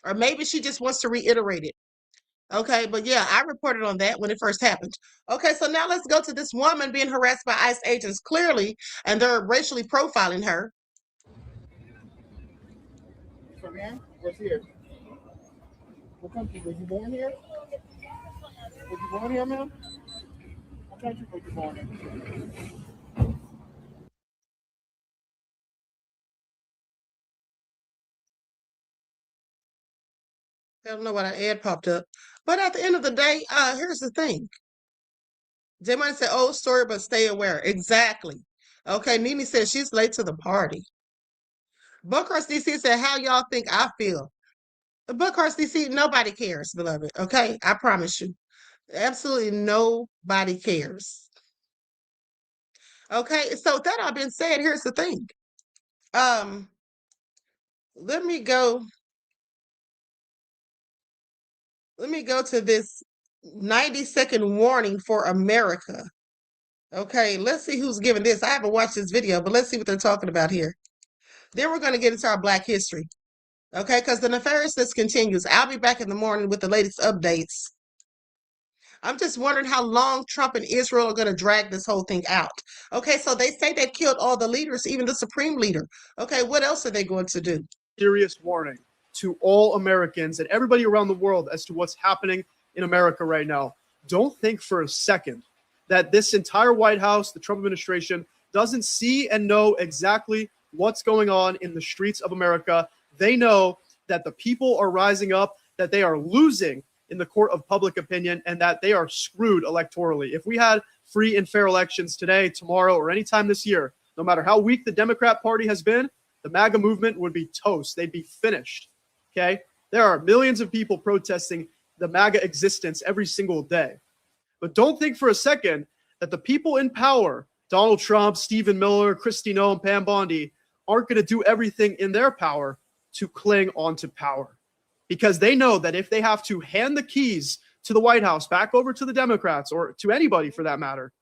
Or maybe she just wants to reiterate it. Okay, but yeah, I reported on that when it first happened. Okay, so now let's go to this woman being harassed by ICE agents, clearly, and they're racially profiling her. So, ma'am, what's here? What country? Were you born here? Were you born here, ma'am? What country were you born in? I don't know why that ad popped up. But at the end of the day, here's the thing. They might say old story, but stay aware. Exactly. Okay, Nene said she's late to the party. Buckhurst DC said, "How y'all think I feel?" Buckhurst DC, nobody cares, beloved. Okay, I promise you. Absolutely nobody cares. Okay, so that all being said, here's the thing. Let me go to this 90-second warning for America. Okay, let's see who's giving this. I haven't watched this video, but let's see what they're talking about here. Then we're going to get into our Black history. Okay, because the nefariousness continues. I'll be back in the morning with the latest updates. I'm just wondering how long Trump and Israel are going to drag this whole thing out. Okay, so they say they've killed all the leaders, even the supreme leader. Okay, what else are they going to do? Serious warning to all Americans and everybody around the world as to what's happening in America right now. Don't think for a second that this entire White House, the Trump administration, doesn't see and know exactly what's going on in the streets of America. They know that the people are rising up, that they are losing in the court of public opinion, and that they are screwed electorally. If we had free and fair elections today, tomorrow, or anytime this year, no matter how weak the Democrat Party has been, the MAGA movement would be toast. They'd be finished. Okay? There are millions of people protesting the MAGA existence every single day. But don't think for a second that the people in power, Donald Trump, Stephen Miller, Kristi Noem, Pam Bondi, aren't going to do everything in their power to cling onto power. Because they know that if they have to hand the keys to the White House back over to the Democrats, or to anybody for that matter,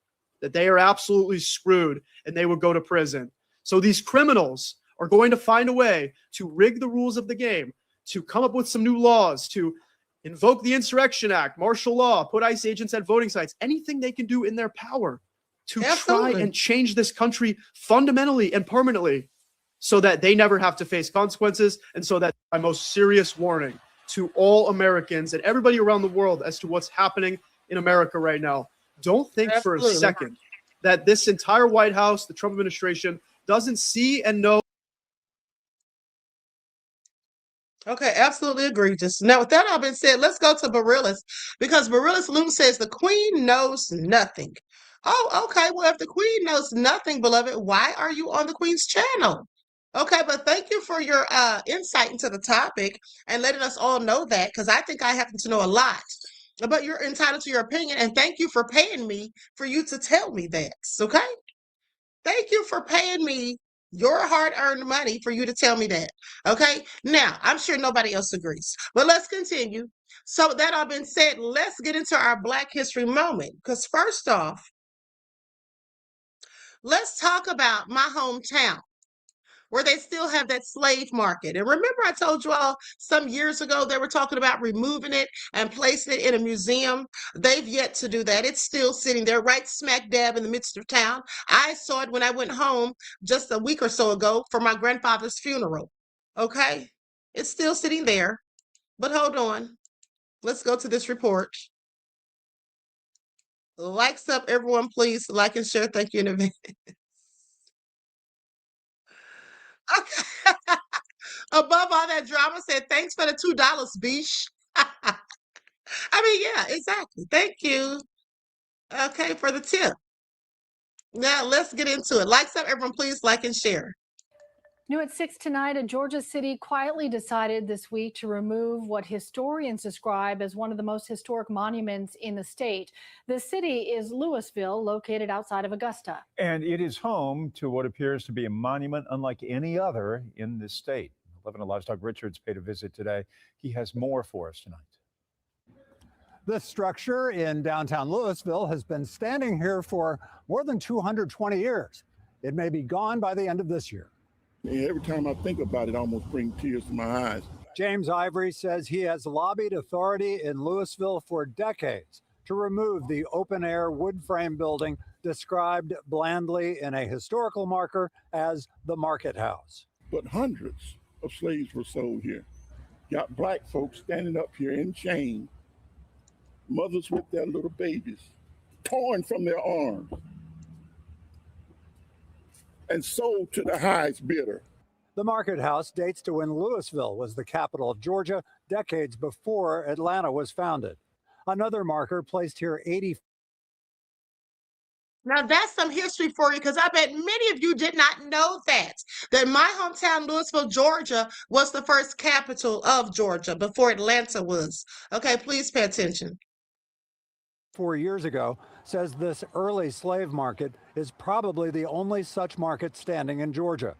that they are absolutely screwed and they will go to prison. So these criminals are going to find a way to rig the rules of the game, to come up with some new laws, to invoke the Insurrection Act, martial law, put ICE agents at voting sites, anything they can do in their power to try and change this country fundamentally and permanently, so that they never have to face consequences, and so that my most serious warning to all Americans and everybody around the world as to what's happening in America right now. Don't think for a second that this entire White House, the Trump administration, doesn't see and know. Okay, absolutely egregious. Now, with that all been said, let's go to Barillas, because Barillas Loom says the Queen knows nothing. Oh, okay. Well, if the Queen knows nothing, beloved, why are you on the Queen's channel? Okay, but thank you for your insight into the topic and letting us all know that, because I think I happen to know a lot. But you're entitled to your opinion, and thank you for paying me for you to tell me that. Okay? Thank you for paying me your hard-earned money for you to tell me that. Okay? Now, I'm sure nobody else agrees, but let's continue. So that all been said, let's get into our Black History moment. Because first off, let's talk about my hometown, where they still have that slave market. And remember, I told you all some years ago they were talking about removing it and placing it in a museum. They've yet to do that. It's still sitting there right smack dab in the midst of town. I saw it when I went home just a week or so ago for my grandfather's funeral. Okay? It's still sitting there. But hold on. Let's go to this report. Likes up, everyone, please. Like and share. Thank you in advance. Okay. Above all that drama, said, thanks for the $2, Beesh. I mean, yeah, exactly. Thank you. Okay, for the tip. Now, let's get into it. Likes up, everyone, please like and share. New at 6 tonight, a Georgia city quietly decided this week to remove what historians describe as one of the most historic monuments in the state. The city is Louisville, located outside of Augusta. And it is home to what appears to be a monument unlike any other in this state. 11 Livestock Richards paid a visit today. He has more for us tonight. This structure in downtown Louisville has been standing here for more than 220 years. It may be gone by the end of this year. Every time I think about it, it almost brings tears to my eyes. James Ivory says he has lobbied authority in Louisville for decades to remove the open-air wood frame building described blandly in a historical marker as the Market House. But hundreds of slaves were sold here. Got black folks standing up here in chains, mothers with their little babies, torn from their arms, and sold to the highest bidder. The Market House dates to when Louisville was the capital of Georgia, decades before Atlanta was founded. Another marker placed here 80. Now that's some history for you, because I bet many of you did not know that my hometown, Louisville, Georgia, was the first capital of Georgia before Atlanta was. Okay, please pay attention. 4 years ago, says this early slave market is probably the only such market standing in Georgia.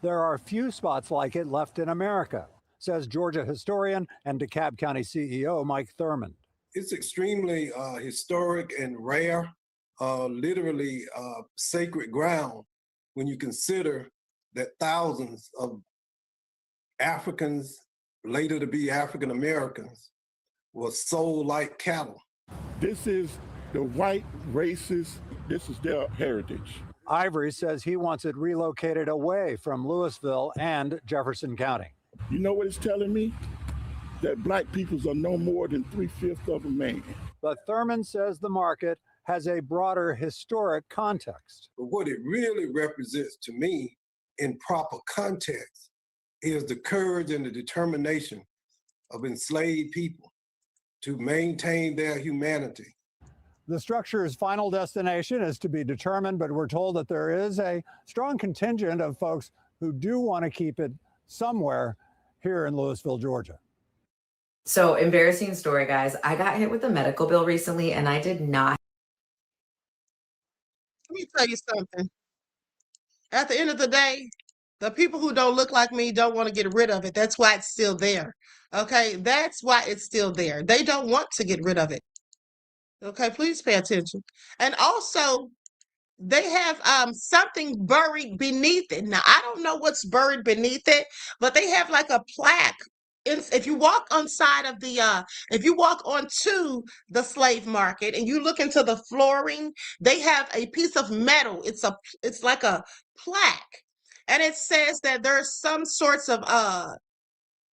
There are few spots like it left in America, says Georgia historian and DeKalb County CEO Mike Thurmond. It's extremely historic and rare. literally sacred ground when you consider that thousands of Africans, later to be African Americans, were sold like cattle. This is the white racists, this is their heritage. Ivory says he wants it relocated away from Louisville and Jefferson County. You know what it's telling me? That black peoples are no more than 3/5 of a man. But Thurman says the market has a broader historic context. But what it really represents to me in proper context is the courage and the determination of enslaved people to maintain their humanity. The structure's final destination is to be determined, but we're told that there is a strong contingent of folks who do want to keep it somewhere here in Louisville, Georgia. So, embarrassing story, guys. I got hit with a medical bill recently and I did not. Let me tell you something. At the end of the day, the people who don't look like me don't want to get rid of it. That's why it's still there. Okay, that's why it's still there. They don't want to get rid of it. Okay, please pay attention. And also, they have something buried beneath it. Now, I don't know what's buried beneath it, but they have like a plaque. If you walk inside of the, if you walk onto the slave market and you look into the flooring, they have a piece of metal. It's like a plaque, and it says that there's some sorts of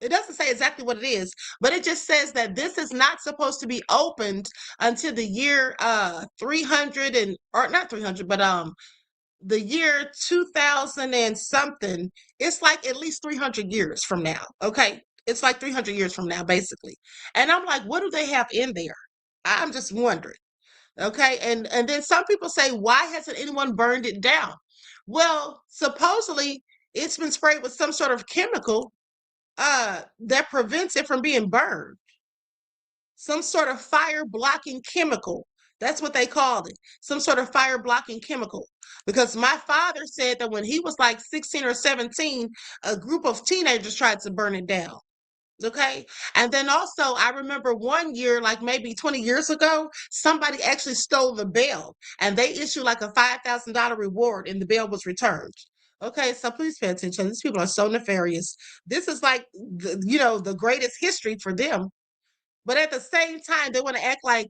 it doesn't say exactly what it is, but it just says that this is not supposed to be opened until the year 300 and or not 300, but the year 2000 and something. It's like at least 300 years from now. Okay, it's like 300 years from now, basically. And I'm like, what do they have in there? I'm just wondering. Okay, and then some people say, why hasn't anyone burned it down? Well, supposedly it's been sprayed with some sort of chemical that prevents it from being burned. Some sort of fire blocking chemical. That's what they called it. Some sort of fire blocking chemical. Because my father said that when he was like 16 or 17, a group of teenagers tried to burn it down. Okay. And then also, I remember one year, like maybe 20 years ago, somebody actually stole the bell and they issued like a $5,000 reward and the bell was returned. Okay, so please pay attention. These people are so nefarious. This is like, the greatest history for them. But at the same time, they want to act like,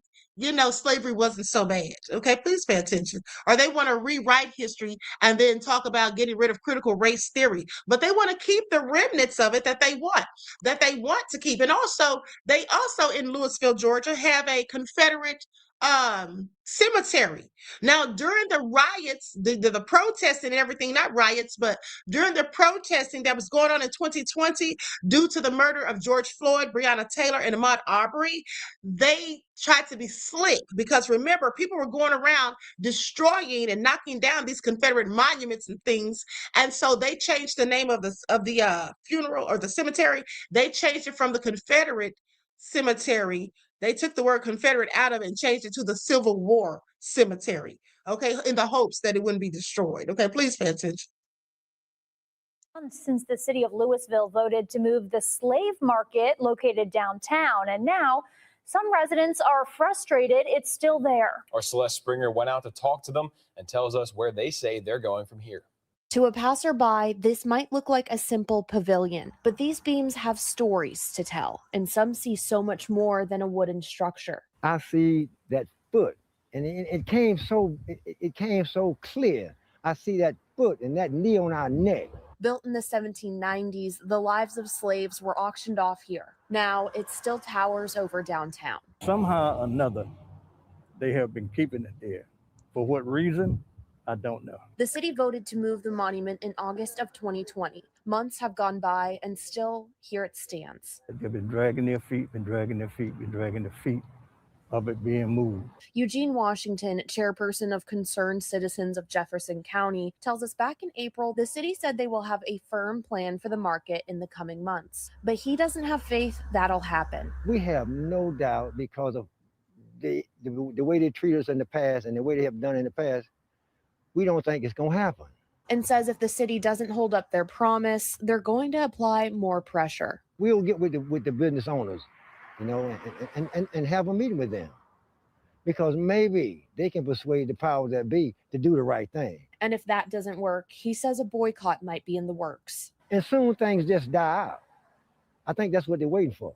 slavery wasn't so bad. Okay, please pay attention. Or they want to rewrite history and then talk about getting rid of critical race theory. But they want to keep the remnants of it that they want to keep. And also, they also in Louisville, Georgia, have a Confederate cemetery. Now, during the riots, the protesting and everything, not riots, but during the protesting that was going on in 2020 due to the murder of George Floyd, Breonna Taylor, and Ahmaud Arbery, they tried to be slick because remember, people were going around destroying and knocking down these Confederate monuments and things, and so they changed the name of the funeral or the cemetery. They changed it from the Confederate cemetery. They took the word Confederate out of it and changed it to the Civil War cemetery, okay, in the hopes that it wouldn't be destroyed. Okay, please pay attention. Since the city of Louisville voted to move the slave market located downtown, and now some residents are frustrated it's still there. Our Celeste Springer went out to talk to them and tells us where they say they're going from here. To a passerby, this might look like a simple pavilion, but these beams have stories to tell, and some see so much more than a wooden structure. I see that foot, and it came so clear. I see that foot and that knee on our neck. Built in the 1790s, the lives of slaves were auctioned off here. Now it still towers over downtown. Somehow or another, they have been keeping it there. For what reason? I don't know. The city voted to move the monument in August of 2020. Months have gone by and still here it stands. They've been dragging their feet of it being moved. Eugene Washington, chairperson of Concerned Citizens of Jefferson County, tells us back in April, the city said they will have a firm plan for the market in the coming months. But he doesn't have faith that'll happen. We have no doubt because of the way they treat us in the past and the way they have done in the past, we don't think it's going to happen. And says if the city doesn't hold up their promise, they're going to apply more pressure. We'll get with the business owners, and have a meeting with them. because maybe they can persuade the powers that be to do the right thing. And if that doesn't work, he says a boycott might be in the works. And soon things just die out. I think that's what they're waiting for.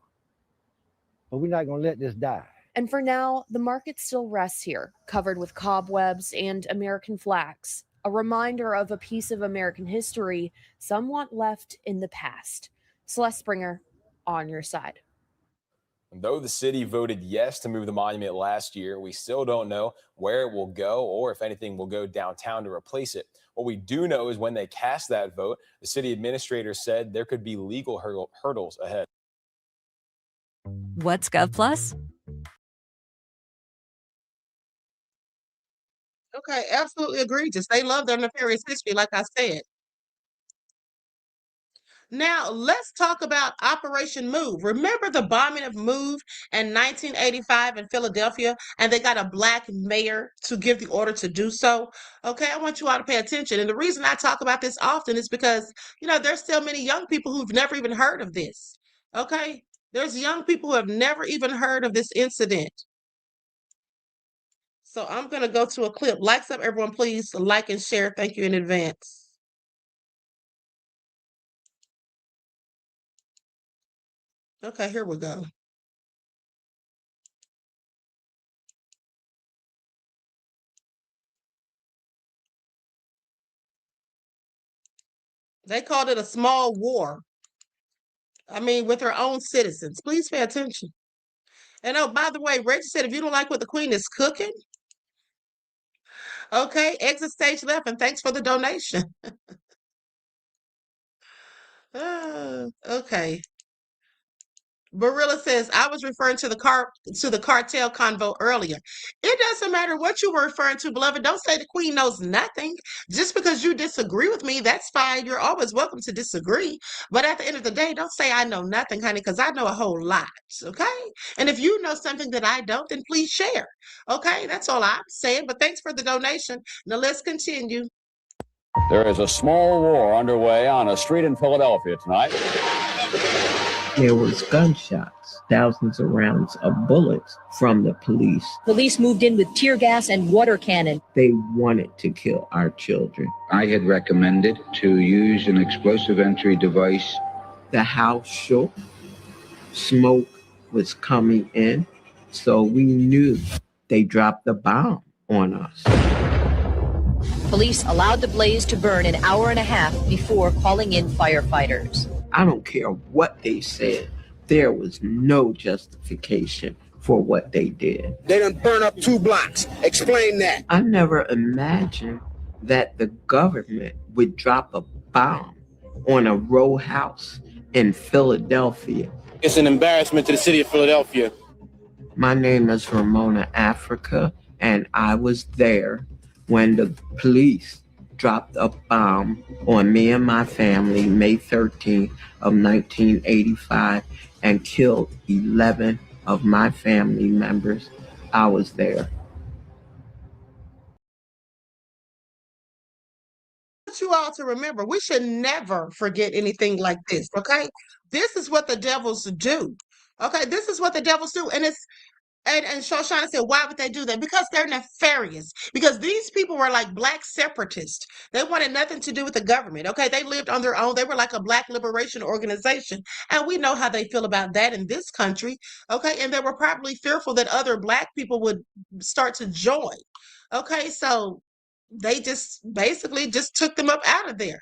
But we're not going to let this die. And for now, the market still rests here, covered with cobwebs and American flags, a reminder of a piece of American history some want left in the past. Celeste Springer, on your side. And though the city voted yes to move the monument last year, we still don't know where it will go or if anything will go downtown to replace it. What we do know is when they cast that vote, the city administrator said there could be legal hurdles ahead. What's GovPlus? Okay, absolutely egregious. They love their nefarious history, like I said. Now, let's talk about Operation Move. Remember the bombing of Move in 1985 in Philadelphia, and they got a black mayor to give the order to do so? Okay, I want you all to pay attention. And the reason I talk about this often is because, there's still many young people who've never even heard of this. Okay, there's young people who have never even heard of this incident. So I'm going to go to a clip. Likes up, everyone, please like and share. Thank you in advance. Okay, here we go. They called it a small war. I mean, with her own citizens. Please pay attention. And oh, by the way, Reggie said if you don't like what the Queen is cooking, okay, exit stage left, and thanks for the donation. Okay. Barilla says, I was referring to the cartel convo earlier. It doesn't matter what you were referring to, beloved. Don't say the Queen knows nothing. Just because you disagree with me, that's fine. You're always welcome to disagree. But at the end of the day, don't say I know nothing, honey, because I know a whole lot. Okay? And if you know something that I don't, then please share. Okay? That's all I'm saying. But thanks for the donation. Now let's continue. There is a small war underway on a street in Philadelphia tonight. There was gunshots, thousands of rounds of bullets from the police. Police moved in with tear gas and water cannon. They wanted to kill our children. I had recommended to use an explosive entry device. The house shook. Smoke was coming in, so we knew they dropped the bomb on us. Police allowed the blaze to burn an hour and a half before calling in firefighters. I don't care what they said. There was no justification for what they did. They done burn up 2 blocks. Explain that. I never imagined that the government would drop a bomb on a row house in Philadelphia. It's an embarrassment to the city of Philadelphia. My name is Ramona Africa, and I was there when the police dropped a bomb on me and my family May 13th of 1985 and killed 11 of my family members. I was there. I want you all to remember, we should never forget anything like this, okay? This is what the devils do. Okay, this is what the devils do. And Shoshana said, why would they do that? Because they're nefarious. Because these people were like black separatists. They wanted nothing to do with the government. Okay, they lived on their own. They were like a black liberation organization. And we know how they feel about that in this country. Okay, and they were probably fearful that other black people would start to join. Okay, so they just basically just took them up out of there.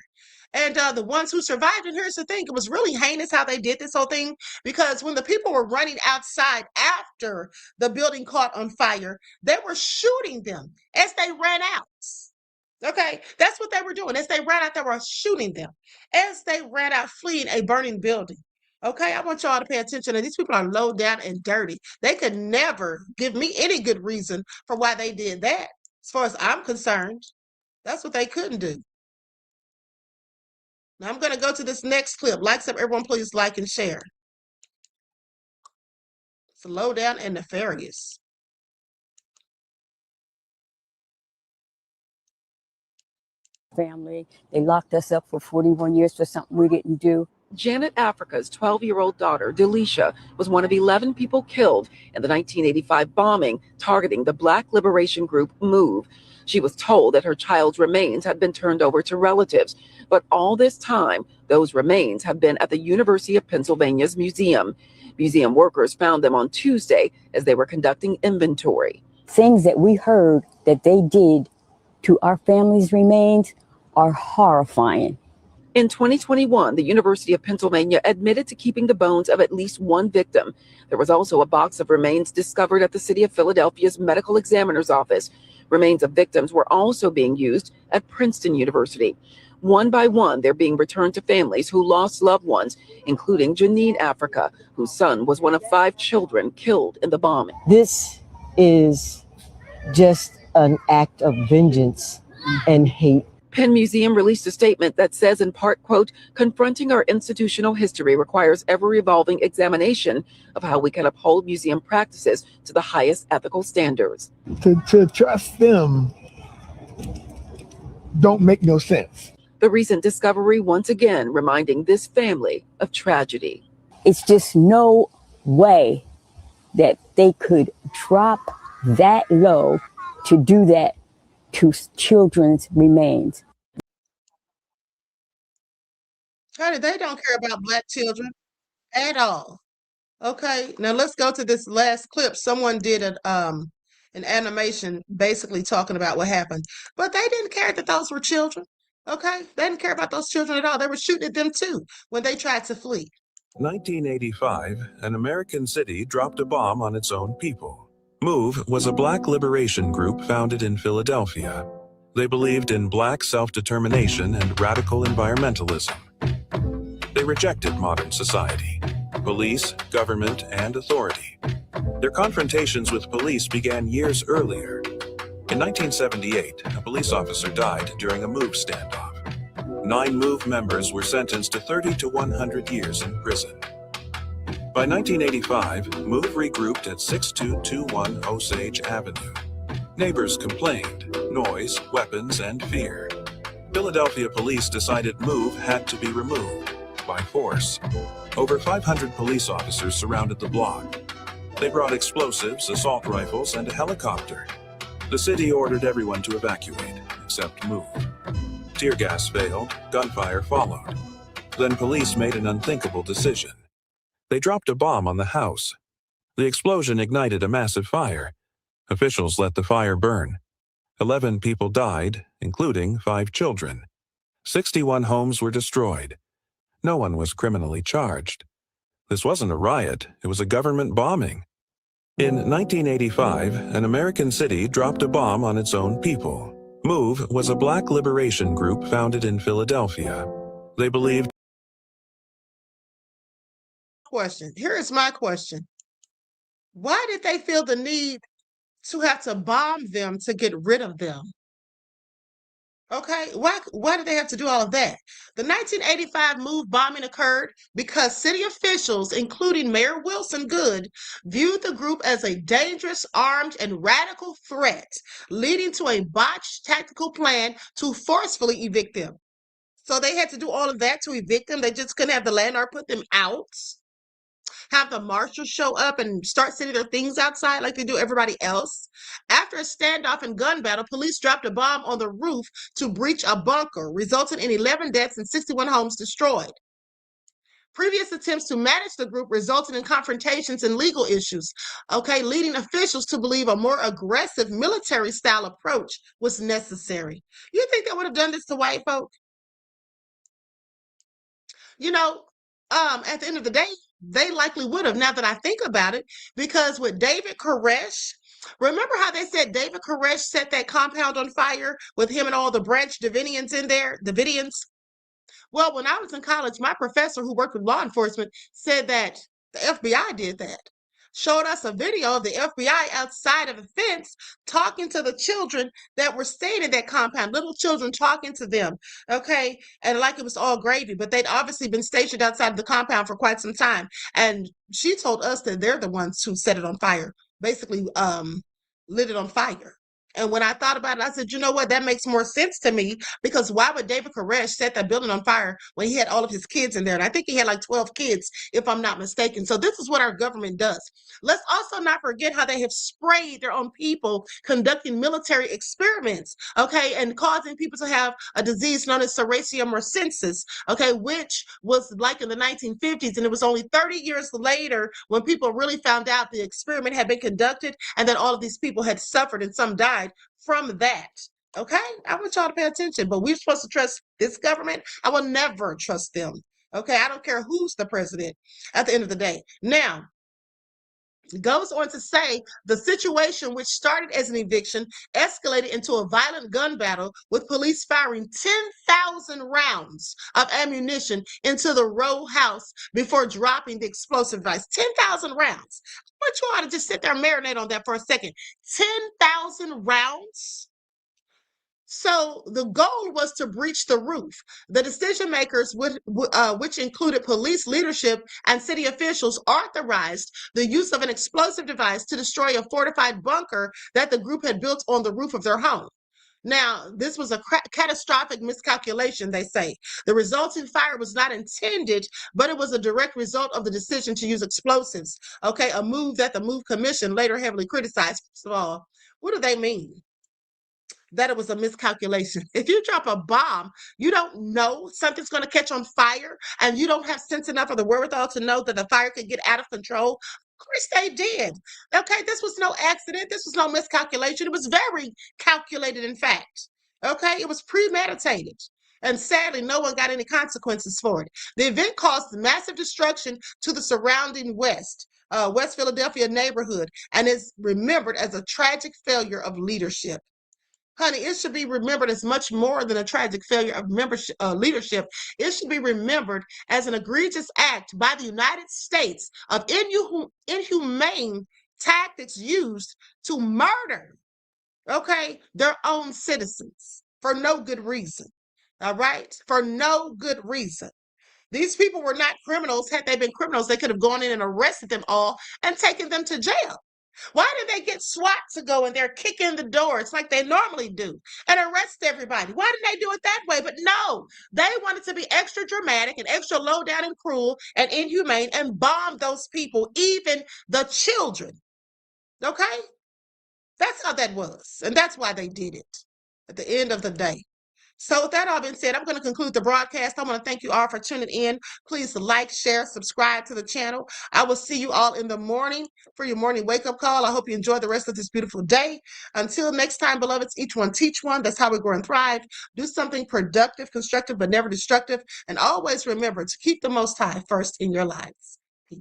And the ones who survived, and here's the thing, it was really heinous how they did this whole thing, because when the people were running outside after the building caught on fire, they were shooting them as they ran out. Okay, that's what they were doing. As they ran out, they were shooting them as they ran out, fleeing a burning building. Okay, I want y'all to pay attention. And these people are low down and dirty. They could never give me any good reason for why they did that. As far as I'm concerned, that's what they couldn't do. Now I'm going to go to this next clip. Likes up, everyone, please like and share. It's low down and nefarious. Family, they locked us up for 41 years for something we didn't do. Janet Africa's 12-year-old daughter, Delisha, was one of 11 people killed in the 1985 bombing targeting the Black liberation group MOVE. She was told that her child's remains had been turned over to relatives, but all this time, those remains have been at the University of Pennsylvania's museum. Museum workers found them on Tuesday as they were conducting inventory. Things that we heard that they did to our family's remains are horrifying. In 2021, the University of Pennsylvania admitted to keeping the bones of at least one victim. There was also a box of remains discovered at the City of Philadelphia's medical examiner's office. Remains of victims were also being used at Princeton University. One by one, they're being returned to families who lost loved ones, including Janine Africa, whose son was one of 5 children killed in the bombing. This is just an act of vengeance and hate. Penn Museum released a statement that says in part, quote, confronting our institutional history requires ever-evolving examination of how we can uphold museum practices to the highest ethical standards. To trust them don't make no sense. The recent discovery once again reminding this family of tragedy. It's just no way that they could drop that low to do that to children's remains. Honey, they don't care about Black children at all. Okay, now let's go to this last clip. Someone did an animation basically talking about what happened, but they didn't care that those were children. Okay, they didn't care about those children at all. They were shooting at them too when they tried to flee. 1985, an American city dropped a bomb on its own people. MOVE was a Black liberation group founded in Philadelphia. They believed in Black self-determination and radical environmentalism. They rejected modern society, police, government, and authority. Their confrontations with police began years earlier. In 1978, a police officer died during a MOVE standoff. 9 MOVE members were sentenced to 30 to 100 years in prison. By 1985, MOVE regrouped at 6221 Osage Avenue. Neighbors complained, noise, weapons, and fear. Philadelphia police decided MOVE had to be removed by force. Over 500 police officers surrounded the block. They brought explosives, assault rifles, and a helicopter. The city ordered everyone to evacuate, except MOVE. Tear gas failed, gunfire followed. Then police made an unthinkable decision. They dropped a bomb on the house. The explosion ignited a massive fire. Officials let the fire burn. 11 people died, including 5 children. 61 homes were destroyed. No one was criminally charged. This wasn't a riot, it was a government bombing. In 1985, an American city dropped a bomb on its own people. MOVE was a Black liberation group founded in Philadelphia. They believed. Question. Here is my question. Why did they feel the need to have to bomb them to get rid of them? Okay, why did they have to do all of that? The 1985 MOVE bombing occurred because city officials, including Mayor Wilson Goode, viewed the group as a dangerous, armed, and radical threat, leading to a botched tactical plan to forcefully evict them. So they had to do all of that to evict them. They just couldn't have the landlord put them out, have the marshals show up and start setting their things outside like they do everybody else. After a standoff and gun battle, police dropped a bomb on the roof to breach a bunker, resulting in 11 deaths and 61 homes destroyed. Previous attempts to manage the group resulted in confrontations and legal issues, leading officials to believe a more aggressive military-style approach was necessary. You think they would have done this to white folk? At the end of the day, they likely would have, now that I think about it, because with David Koresh, remember how they said David Koresh set that compound on fire with him and all the Branch Davidians in there, Davidians? Well, when I was in college, my professor who worked with law enforcement said that the FBI did that. Showed us a video of the FBI outside of a fence talking to the children that were staying in that compound, little children talking to them, and like it was all gravy, but they'd obviously been stationed outside of the compound for quite some time. And she told us that they're the ones who set it on fire, basically lit it on fire. And when I thought about it, I said, you know what? That makes more sense to me, because why would David Koresh set that building on fire when he had all of his kids in there? And I think he had like 12 kids, if I'm not mistaken. So this is what our government does. Let's also not forget how they have sprayed their own people, conducting military experiments, okay, and causing people to have a disease known as serratia morcensis, okay, which was like in the 1950s. And it was only 30 years later when people really found out the experiment had been conducted and that all of these people had suffered and some died from that. Okay, I want y'all to pay attention, but we're supposed to trust this government. I will never trust them. Okay, I don't care who's the president at the end of the day. Now, it goes on to say the situation, which started as an eviction, escalated into a violent gun battle with police firing 10,000 rounds of ammunition into the row house before dropping the explosive device. 10,000 rounds. I want you all to just sit there and marinate on that for a second. 10,000 rounds? So the goal was to breach the roof. The decision makers, which included police leadership and city officials, authorized the use of an explosive device to destroy a fortified bunker that the group had built on the roof of their home. Now, this was a catastrophic miscalculation, they say. The resulting fire was not intended, but it was a direct result of the decision to use explosives. Okay, a move that the MOVE Commission later heavily criticized. First of all, what do they mean? That it was a miscalculation. If you drop a bomb, you don't know something's going to catch on fire, and you don't have sense enough of the wherewithal to know that the fire could get out of control. Of course they did. Okay, this was no accident. This was no miscalculation. It was very calculated, in fact. Okay, it was premeditated. And sadly, no one got any consequences for it. The event caused massive destruction to the surrounding West Philadelphia neighborhood, and is remembered as a tragic failure of leadership. Honey, it should be remembered as much more than a tragic failure of leadership. It should be remembered as an egregious act by the United States of inhumane tactics used to murder, okay, their own citizens for no good reason. All right? For no good reason. These people were not criminals. Had they been criminals, they could have gone in and arrested them all and taken them to jail. Why did they get SWAT to go in there, kick in the doors like they normally do, and arrest everybody? Why did they do it that way? But no, they wanted to be extra dramatic and extra low down and cruel and inhumane and bomb those people, even the children. Okay? That's how that was. And that's why they did it at the end of the day. So with that all being said, I'm going to conclude the broadcast. I want to thank you all for tuning in. Please like, share, subscribe to the channel. I will see you all in the morning for your morning wake-up call. I hope you enjoy the rest of this beautiful day. Until next time, beloveds, each one teach one. That's how we grow and thrive. Do something productive, constructive, but never destructive. And always remember to keep the Most High first in your lives. Peace.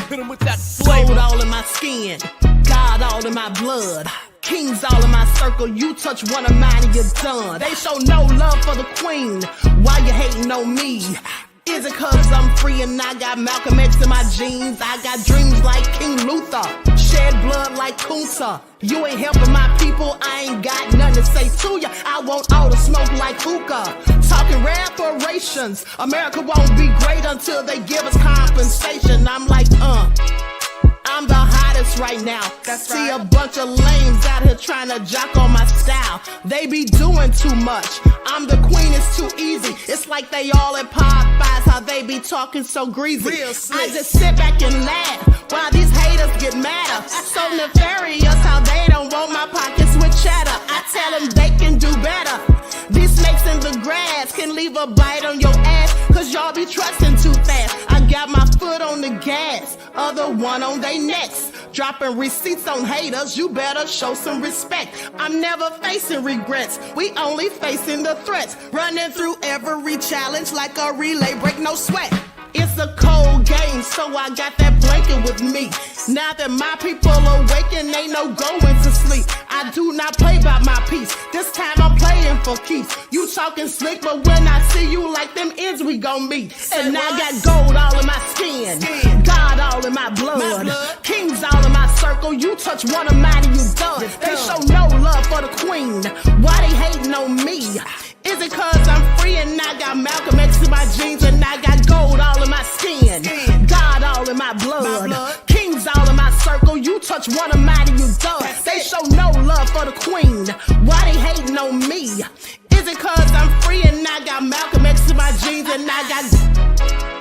Hit him with that gold all in my skin, God all in my blood, kings all in my circle. You touch one of mine and you're done. They show no love for the queen. Why you hating on me? Is it cause I'm free and I got Malcolm X in my jeans? I got dreams like King Luther, shed blood like Kunsa. You ain't helping my people, I ain't got nothing to say to ya. I want all the smoke like hookah. Talking reparations, America won't be great until they give us compensation. I'm like, I'm the hottest right now. See a bunch of lames out here trying to jock on my style. They be doing too much. I'm the queen, it's too easy. It's like they all at Popeyes, how they be talking so greasy. I just sit back and laugh while these haters get madder. So nefarious how they don't want my pockets with cheddar. I tell them they can do better. These snakes in the grass can leave a bite on your ass, cause y'all be trusting too fast. I got my foot on the gas, other one on they necks. Dropping receipts on haters, you better show some respect. I'm never facing regrets, we only facing the threats. Running through every challenge like a relay, break no sweat. It's a cold game, so I got that blanket with me. Now that my people awaken, ain't no going to sleep. I do not play by my piece, this time I'm playing for keeps. You talking slick, but when I see you like them ends, we gon' meet. And I got gold all in my skin, God all in my blood, kings all in my circle, you touch one of mine and you done. They show no love for the queen. Why they hating on me? Is it cause I'm free and I got Malcolm X in my jeans and I got gold all in my skin? God all in my blood. Kings all in my circle, you touch one of mine and you done. They show no love for the queen. Why they hating on me? Is it cause I'm free and I got Malcolm X in my jeans and I got...